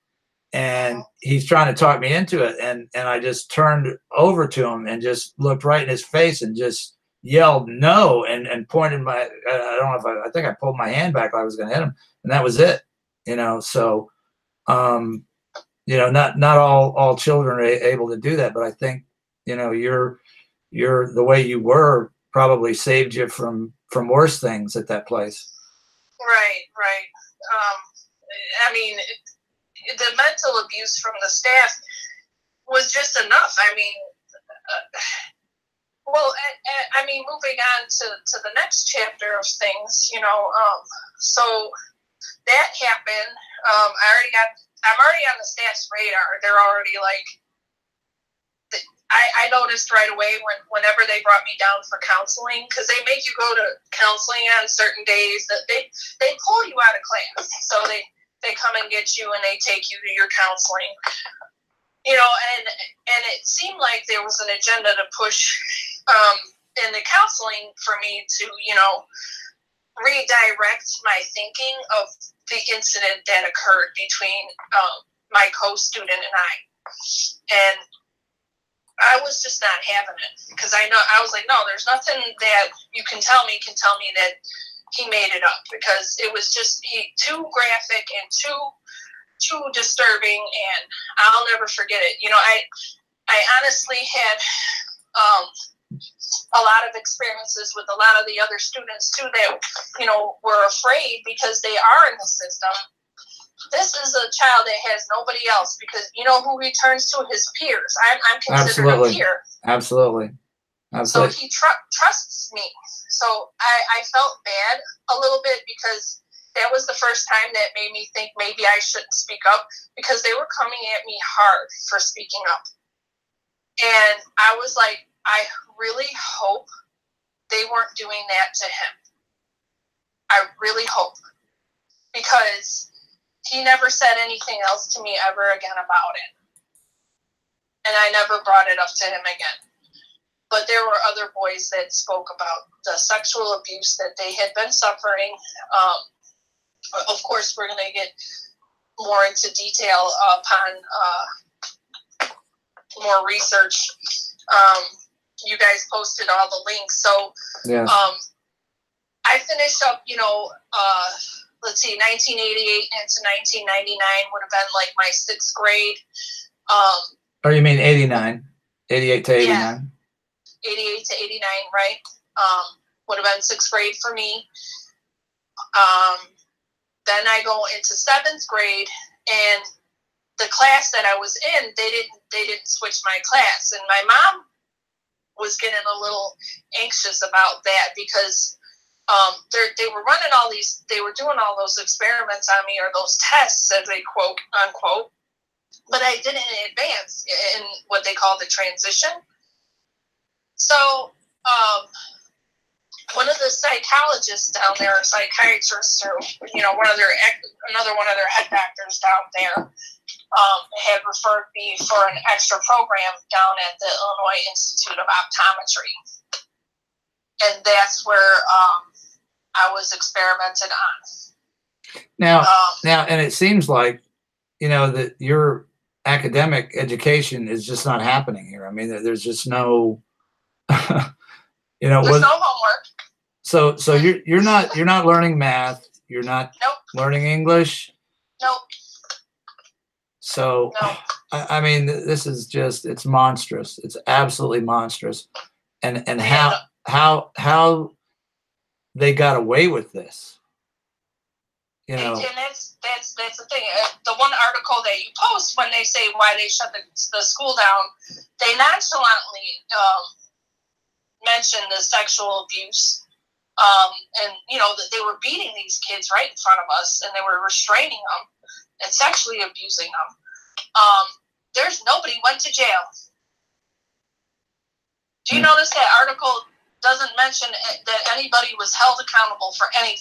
And he's trying to talk me into it. And I just turned over to him and just looked right in his face and just yelled no, and pointed I think I pulled my hand back like I was going to hit him, and that was it. So, not all children are able to do that, but I think, you're the way you were probably saved you from worse things at that place. Right. I mean, the mental abuse from the staff was just enough. I mean, moving on to the next chapter of things, so that happened. I'm already on the staff's radar. They're already like, I noticed right away whenever they brought me down for counseling, because they make you go to counseling on certain days, that they pull you out of class. So they come and get you and they take you to your counseling. And it seemed like there was an agenda to push in the counseling for me to, redirect my thinking of the incident that occurred between my co-student and I. And I was just not having it, because I was like, no, there's nothing that you can tell me that he made it up, because it was just too graphic and too disturbing, and I'll never forget it. I honestly had a lot of experiences with a lot of the other students too that, were afraid because they are in the system. This is a child that has nobody else, because you know who he turns to? His peers. I'm considered a peer. Absolutely. So he trusts me. So I felt bad a little bit, because that was the first time that made me think maybe I shouldn't speak up, because they were coming at me hard for speaking up. And I was like, I really hope they weren't doing that to him. I really hope, because he never said anything else to me ever again about it. And I never brought it up to him again. but there were other boys that spoke about the sexual abuse that they had been suffering. Of course, we're going to get more into detail upon more research. You guys posted all the links. So Yes. I finished up, let's see, 1988 into 1999 would have been like my 6th grade. Or you mean 89, 88 to 89? Yeah, 88 to 89, right? Would have been 6th grade for me. Then I go into 7th grade, and the class that I was in, they didn't switch my class, and my mom was getting a little anxious about that because they were running they were doing all those experiments on me, or those tests, as they quote unquote, but I did it in advance in what they call the transition. So one of the psychologists down there, or psychiatrists, or another one of their head doctors down there, had referred me for an extra program down at the Illinois Institute of Optometry, and that's where I was experimented on. Now, and it seems like, that your academic education is just not happening here. I mean, there's just no, there's no homework. So you're not learning math. You're not Nope. learning English. Nope. So, No. I mean, this is just, it's monstrous. It's absolutely monstrous. And how they got away with this, And that's the thing. The one article that you post, when they say why they shut the school down, they nonchalantly mention the sexual abuse. And that they were beating these kids right in front of us, and they were restraining them and sexually abusing them. There's nobody went to jail. Do you notice that article doesn't mention that anybody was held accountable for any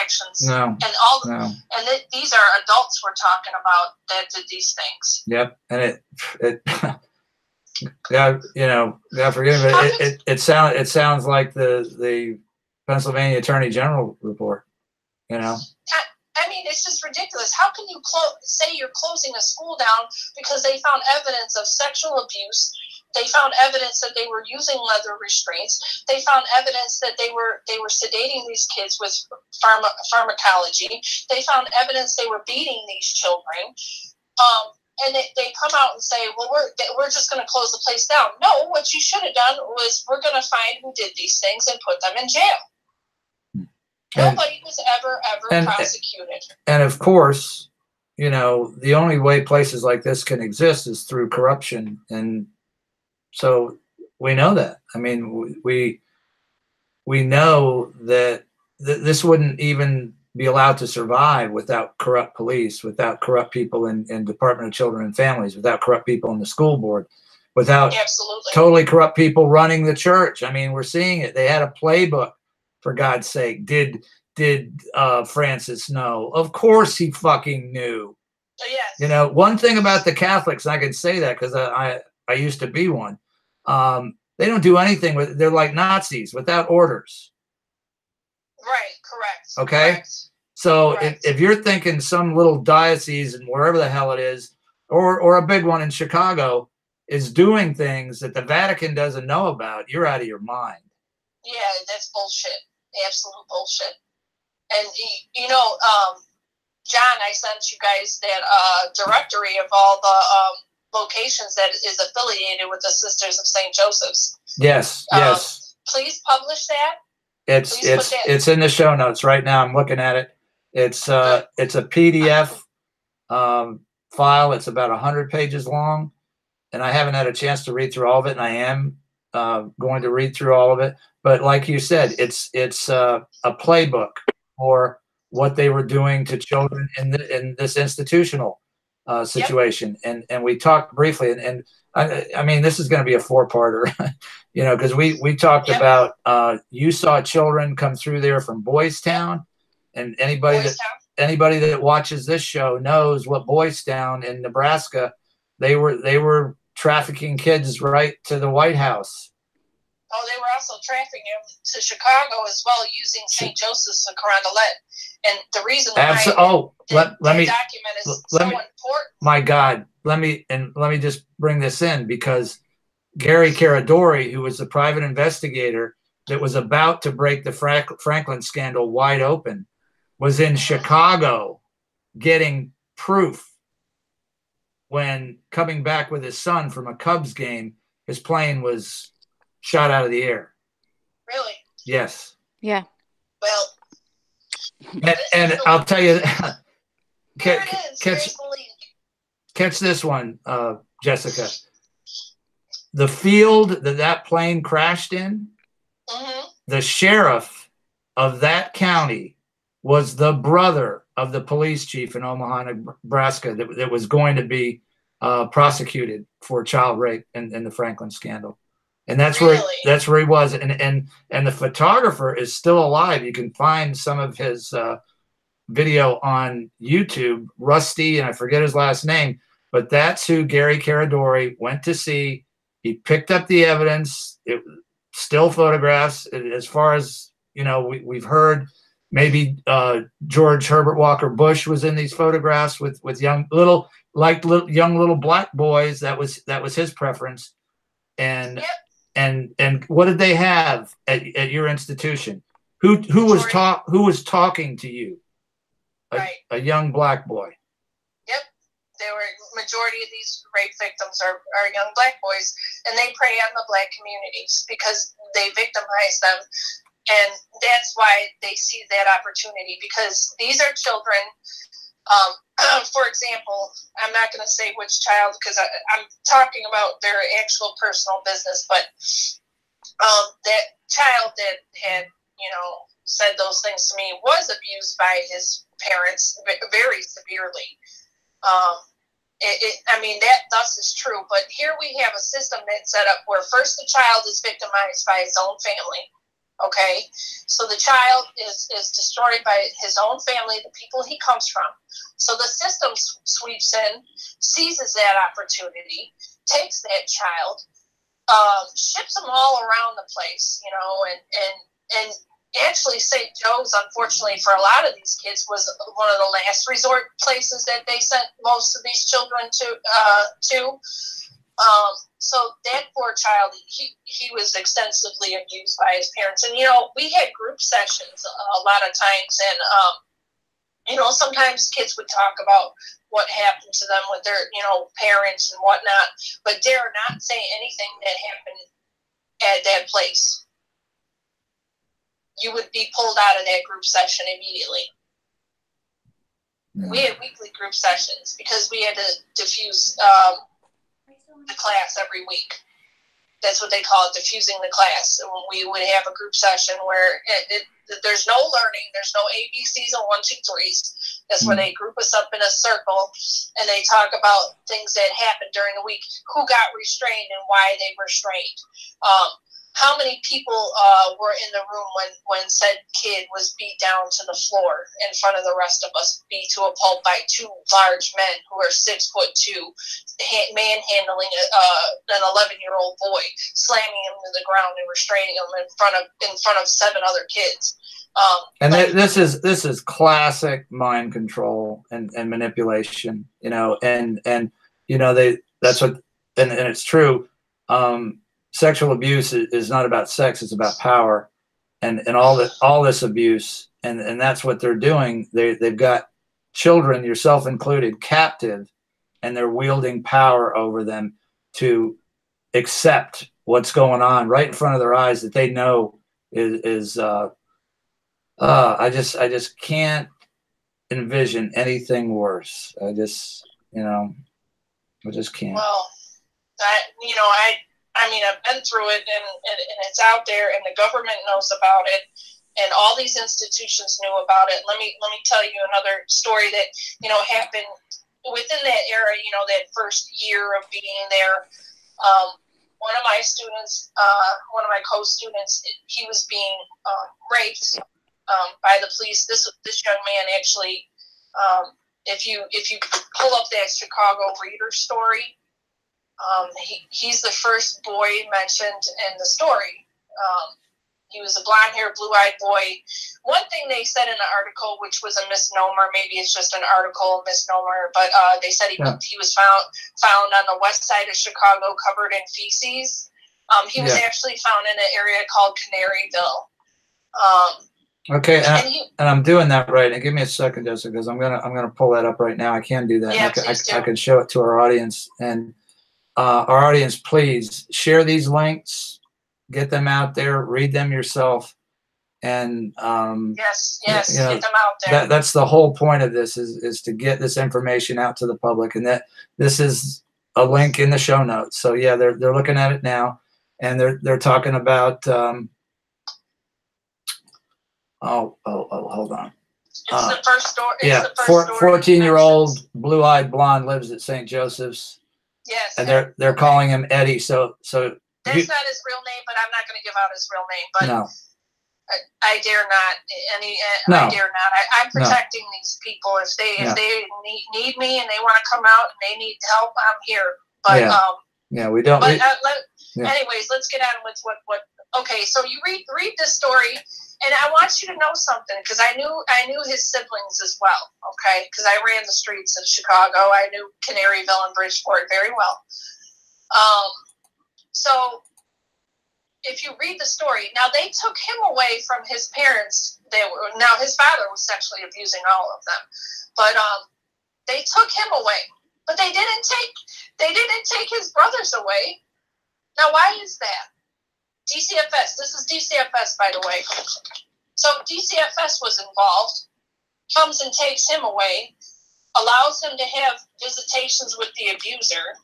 actions? No. And these are adults we're talking about that did these things. Yep. And it God forgive me. It sounds like the Pennsylvania Attorney General report. I mean, it's just ridiculous. How can you say you're closing a school down because they found evidence of sexual abuse? They found evidence that they were using leather restraints. They found evidence that they were sedating these kids with pharmacology. They found evidence they were beating these children. And they come out and say, well, we're just going to close the place down. No, what you should have done was, we're going to find who did these things and put them in jail. Nobody was ever prosecuted. And of course, the only way places like this can exist is through corruption. And so we know that. I mean, we know that this wouldn't even be allowed to survive without corrupt police, without corrupt people in Department of Children and Families, without corrupt people in the school board, without Absolutely. Totally corrupt people running the church. I mean, we're seeing it. They had a playbook, for God's sake. Did Francis know? Of course he fucking knew. Yes. One thing about the Catholics, and I can say that because I used to be one, they don't do anything they're like Nazis without orders. Right, correct. Okay? Correct. So if you're thinking some little diocese and wherever the hell it is, or a big one in Chicago is doing things that the Vatican doesn't know about, you're out of your mind. Yeah, that's bullshit. Absolute bullshit. And, John, I sent you guys that directory of all the locations that is affiliated with the Sisters of St. Joseph's. Yes, yes. Please publish that. It's in the show notes right now. I'm looking at it. It's a PDF file. It's about 100 pages long, and I haven't had a chance to read through all of it, and I am going to read through all of it. But like you said, it's a playbook for what they were doing to children in this institutional situation. Yep. And we talked briefly, and I mean, this is going to be a 4-parter, because we talked yep. about you saw children come through there from Boys Town, and anybody that watches this show knows what Boys Town in Nebraska, they were trafficking kids right to the White House. Oh, they were also trafficking him to Chicago as well, using St. Joseph's of Carondelet. And the reason why that document is so important. My God, let me just bring this in, because Gary Caradori, who was the private investigator that was about to break the Franklin scandal wide open, was in Chicago getting proof when coming back with his son from a Cubs game, his plane was shot out of the air. Really? Yes. Yeah. Well, and I'll tell you, catch this one, Jessica. The field that plane crashed in, the sheriff of that county was the brother of the police chief in Omaha, Nebraska, that was going to be prosecuted for child rape in the Franklin scandal. And that's where he was. And the photographer is still alive. You can find some of his video on YouTube, Rusty, and I forget his last name, but that's who Gary Caradori went to see. He picked up the evidence. It still photographs. As far as, you know, we've heard maybe George Herbert Walker Bush was in these photographs with young little black boys. That was his preference. And what did they have at your institution? Who was talking to you? A young black boy. Yep. They were, majority of these rape victims are young black boys, and they prey on the black communities because they victimize them. And that's why they see that opportunity, because these are children. For example, I'm not going to say which child, because I'm talking about their actual personal business, but that child that had, you know, said those things to me was abused by his parents very severely. I mean, that thus is true, but here we have a system that's set up where first the child is victimized by his own family. Okay, so the child is destroyed by his own family, the people he comes from. So the system sweeps in, seizes that opportunity, takes that child, ships them all around the place, you know, and actually St. Joe's, unfortunately for a lot of these kids, was one of the last resort places that they sent most of these children to. So that poor child, he was extensively abused by his parents. And, you know, we had group sessions a lot of times, and, you know, sometimes kids would talk about what happened to them with their, you know, parents and whatnot, but dare not say anything that happened at that place. You would be pulled out of that group session immediately. We had weekly group sessions because we had to diffuse the class every week. That's what they call it, diffusing the class. And we would have a group session where there's no learning, there's no ABCs and 1, 2, 3s. That's where they group us up in a circle and they talk about things that happened during the week, who got restrained and why they were restrained. How many people were in the room when said kid was beat down to the floor in front of the rest of us, beat to a pulp by 2 large men who are 6'2", manhandling an 11-year-old boy, slamming him to the ground and restraining him in front of 7 other kids. And this is classic mind control and manipulation, you know, and you know that's what and it's true. Sexual abuse is not about sex; it's about power, and all this abuse, and that's what they're doing. They've got children, yourself included, captive, and they're wielding power over them to accept what's going on right in front of their eyes that they know is. I just can't envision anything worse. I just can't. Well, I mean, I've been through it, and it's out there, and the government knows about it, and all these institutions knew about it. Let me tell you another story that, you know, happened within that era, you know, that first year of being there. One of my students, one of my co-students, he was being raped by the police. This young man actually, if you pull up that Chicago Reader story, he's the first boy mentioned in the story. He was a blonde-haired, blue-eyed boy. One thing they said in the article, which was a misnomer, maybe it's just an article misnomer, but they said he was found on the west side of Chicago, covered in feces. He was actually found in an area called Canaryville. Okay, and I'm doing that right. And give me a second, Jessica, because I'm gonna pull that up right now. I can do that. Yeah, I can show it to our audience, and our audience, please share these links, get them out there, read them yourself, and yes, you know, get them out there. That's the whole point of this is to get this information out to the public, and that this is a link in the show notes. So yeah, they're looking at it now, and they're talking about. Hold on. It's the first story. Yeah, 14-year-old blue-eyed blonde lives at St. Joseph's. Yes, and they're calling him Eddie. So that's not his real name, but I'm not going to give out his real name. But no, I dare not. I dare not. I'm protecting these people. If they need me and they want to come out and they need help, I'm here. But we don't. But anyways, let's get on with what. Okay, so you read this story. And I want you to know something, because I knew his siblings as well, okay? Because I ran the streets of Chicago. I knew Canaryville and Bridgeport very well. So if you read the story, now they took him away from his parents. Now his father was sexually abusing all of them, but they took him away. But they didn't take his brothers away. Now why is that? DCFS, this is DCFS, by the way. So DCFS was involved, comes and takes him away, allows him to have visitations with the abuser,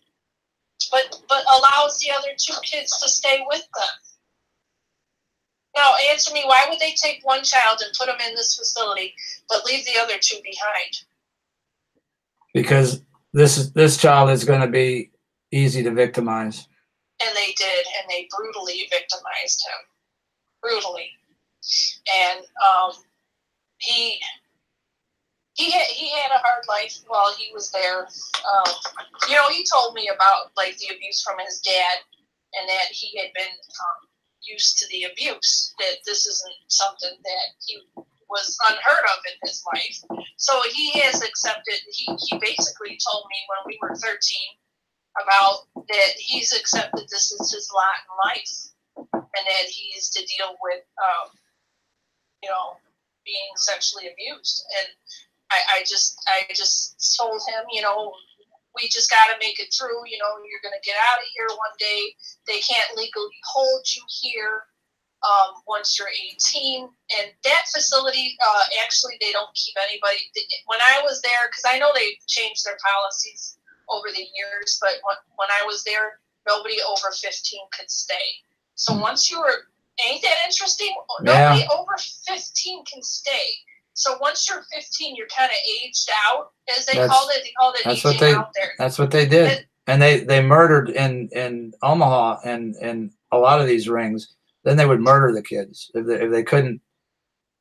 but allows the other two kids to stay with them. Now, answer me, why would they take one child and put him in this facility, but leave the other two behind? Because this child is going to be easy to victimize. And they did, and they brutally victimized him. Brutally. And he had a hard life while he was there. He told me about, like, the abuse from his dad, and that he had been used to the abuse, that this isn't something that he was unheard of in his life. So he has accepted, he basically told me when we were 13, about that he's accepted this is his lot in life, and that he is to deal with, being sexually abused. And I just told him, we just got to make it through. You're going to get out of here one day. They can't legally hold you here once you're 18. And that facility, actually, they don't keep anybody. When I was there, because I know they changed their policies over the years, but when I was there, nobody over 15 could stay. So once you were, ain't that interesting? Nobody over 15 can stay. So once you're 15, you're kind of aged out, as they called it. They called it aging out there. That's what they did. And they murdered in Omaha and a lot of these rings. Then they would murder the kids if they couldn't,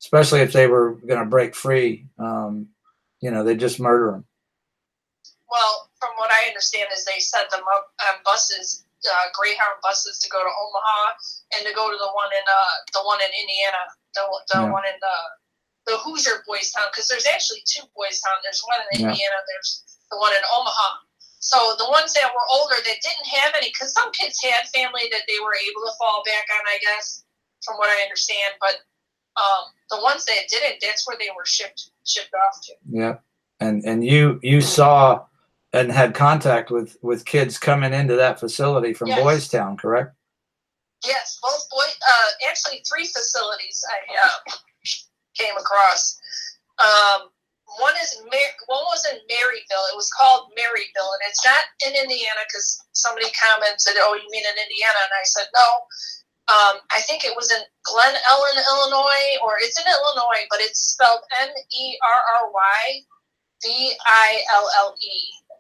especially if they were going to break free. They just murder them. Well, from what I understand is they set them up on buses, Greyhound buses, to go to Omaha and to go to the one in Indiana, the one in the Hoosier Boys Town, because there's actually two Boys Town. There's one in Indiana, there's the one in Omaha. So the ones that were older that didn't have any, because some kids had family that they were able to fall back on, I guess, from what I understand. But the ones that didn't, that's where they were shipped off to. Yeah, and you saw and had contact with kids coming into that facility from Boys Town, correct? Yes, both boys. Actually, 3 facilities I came across. One was in Maryville. It was called Maryville, and it's not in Indiana, because somebody commented, "Oh, you mean in Indiana?" And I said, "No. I think it was in Glen Ellen, Illinois, or it's in Illinois, but it's spelled Merryllee.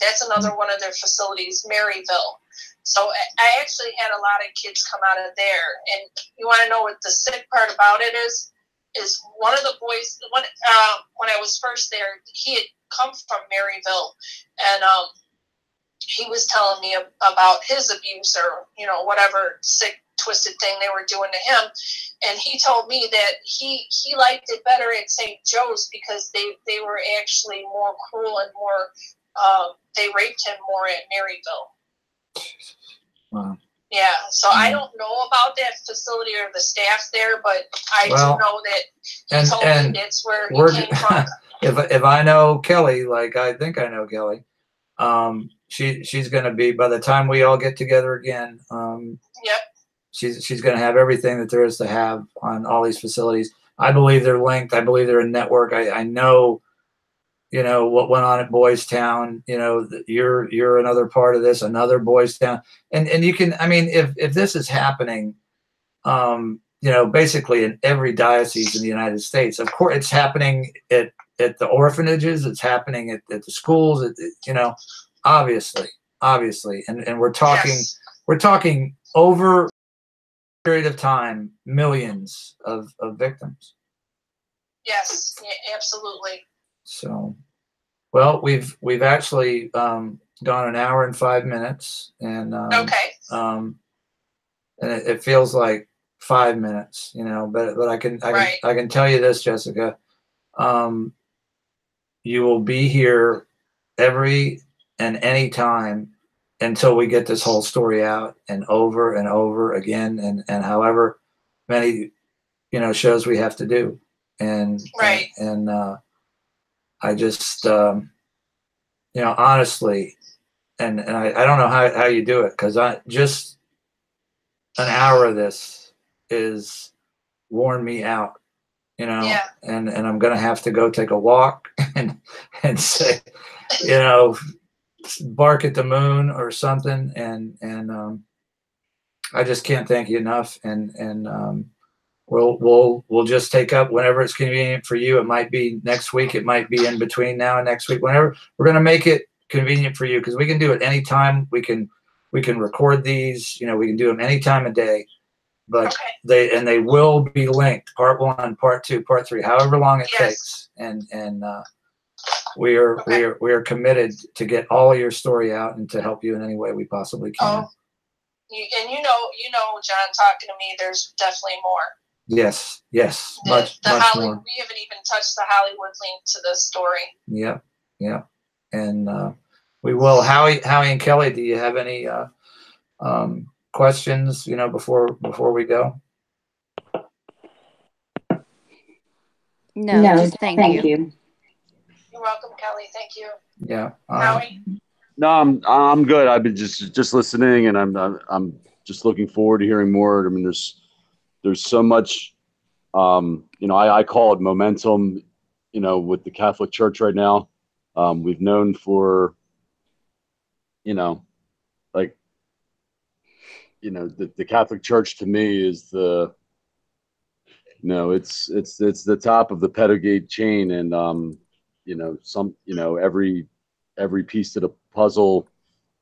That's another one of their facilities, Maryville. So I actually had a lot of kids come out of there. And you want to know what the sick part about it is one of the boys, when I was first there, he had come from Maryville, and he was telling me about his abuse, or whatever sick twisted thing they were doing to him. And he told me that he liked it better at St. Joe's because they were actually more cruel and more, they raped him more at Maryville. Wow. Yeah, so I don't know about that facility or the staff there, but I do know that he told me that's where he came from. If I know Kelly, like I think I know Kelly, she's going to be, by the time we all get together again, yep. She's going to have everything that there is to have on all these facilities. I believe they're linked. I believe they're a network. I know, you know, what went on at Boys Town. You know, you're another part of this, another Boys Town, and you can. I mean, if this is happening, you know, basically in every diocese in the United States, of course, it's happening at the orphanages. It's happening at the schools. You know, obviously, and we're talking over a period of time, millions of victims. Yes, yeah, absolutely. So, well, we've actually gone an hour and 5 minutes, and okay. And it feels like 5 minutes, you know. But I can tell you this, Jessica, you will be here every and any time until we get this whole story out, and over again, and however many, you know, shows we have to do, and I just, you know, honestly, and I don't know how you do it, because I just an hour of this is worn me out, you know, and I'm gonna have to go take a walk and say, you know, bark at the moon or something, and I just can't thank you enough, and we'll just take up whenever it's convenient for you. It might be next week. It might be in between now and next week. Whenever we're going to make it convenient for you, because we can do it anytime. We can record these. You know, we can do them any time of day. But they will be linked. Part 1, Part 2, Part 3, however long it takes. And we are committed to get all of your story out and to help you in any way we possibly can. And you know, John, talking to me, there's definitely more. Yes, much more. We haven't even touched the Hollywood link to this story. Yeah, and we will. Howie and Kelly, do you have any questions? You know, before we go. No, just thank you. You're welcome, Kelly. Thank you. Yeah. Howie. No, I'm good. I've been just listening, and I'm just looking forward to hearing more. I mean, there's so much, you know, I call it momentum, you know, with the Catholic Church right now. We've known for, you know, like, you know, the Catholic Church to me is the, you know, it's the top of the pedogate chain, and you know, every piece of the puzzle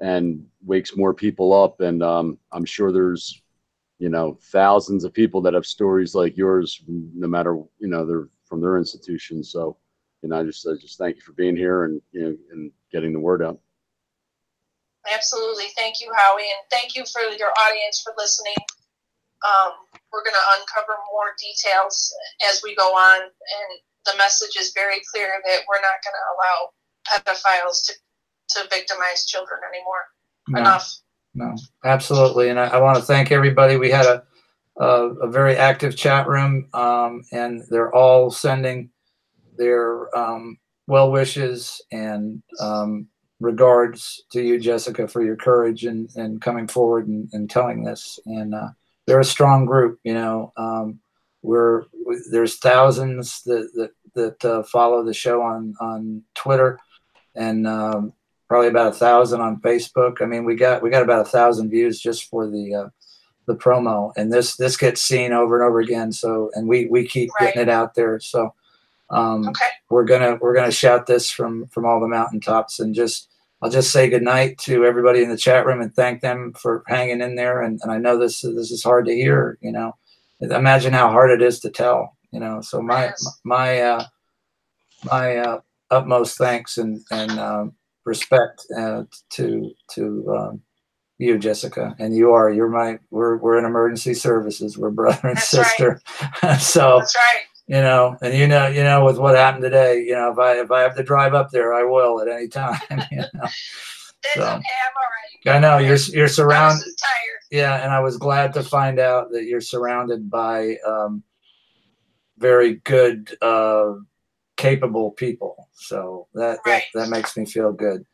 and wakes more people up, and I'm sure there's, you know, thousands of people that have stories like yours, no matter, you know, they're from their institution. So, you know, I just thank you for being here, and, you know, and getting the word out. Absolutely. Thank you, Howie. And thank you for your audience for listening. We're going to uncover more details as we go on. And the message is very clear that we're not going to allow pedophiles to victimize children anymore. No. Enough. No, absolutely. And I want to thank everybody. We had a very active chat room, and they're all sending their well wishes and regards to you, Jessica, for your courage and coming forward and telling this. And they're a strong group, you know. There's thousands that follow the show on Twitter, and probably about 1,000 on Facebook. I mean, we got about 1,000 views just for the promo, and this gets seen over and over again. So, and we keep getting it out there. So, we're gonna shout this from all the mountaintops, and I'll just say goodnight to everybody in the chat room and thank them for hanging in there. And I know this is hard to hear, you know. Imagine how hard it is to tell, you know. So my utmost thanks and respect to you, Jessica, and you're we're in emergency services. We're brother and That's sister. So, That's right. you know, and you know, with what happened today, you know, if I have to drive up there, I will at any time. You know, It's so okay. I'm all right. I know you're surrounded. I was just tired. Yeah, and I was glad to find out that you're surrounded by very good, capable people. So that makes me feel good.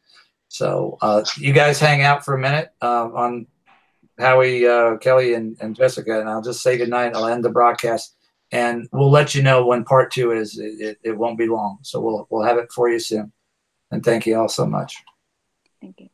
So you guys hang out for a minute on Howie, Kelly, and Jessica, and I'll just say goodnight. I'll end the broadcast, and we'll let you know when part 2 is. It won't be long, so we'll have it for you soon. And thank you all so much. Thank you.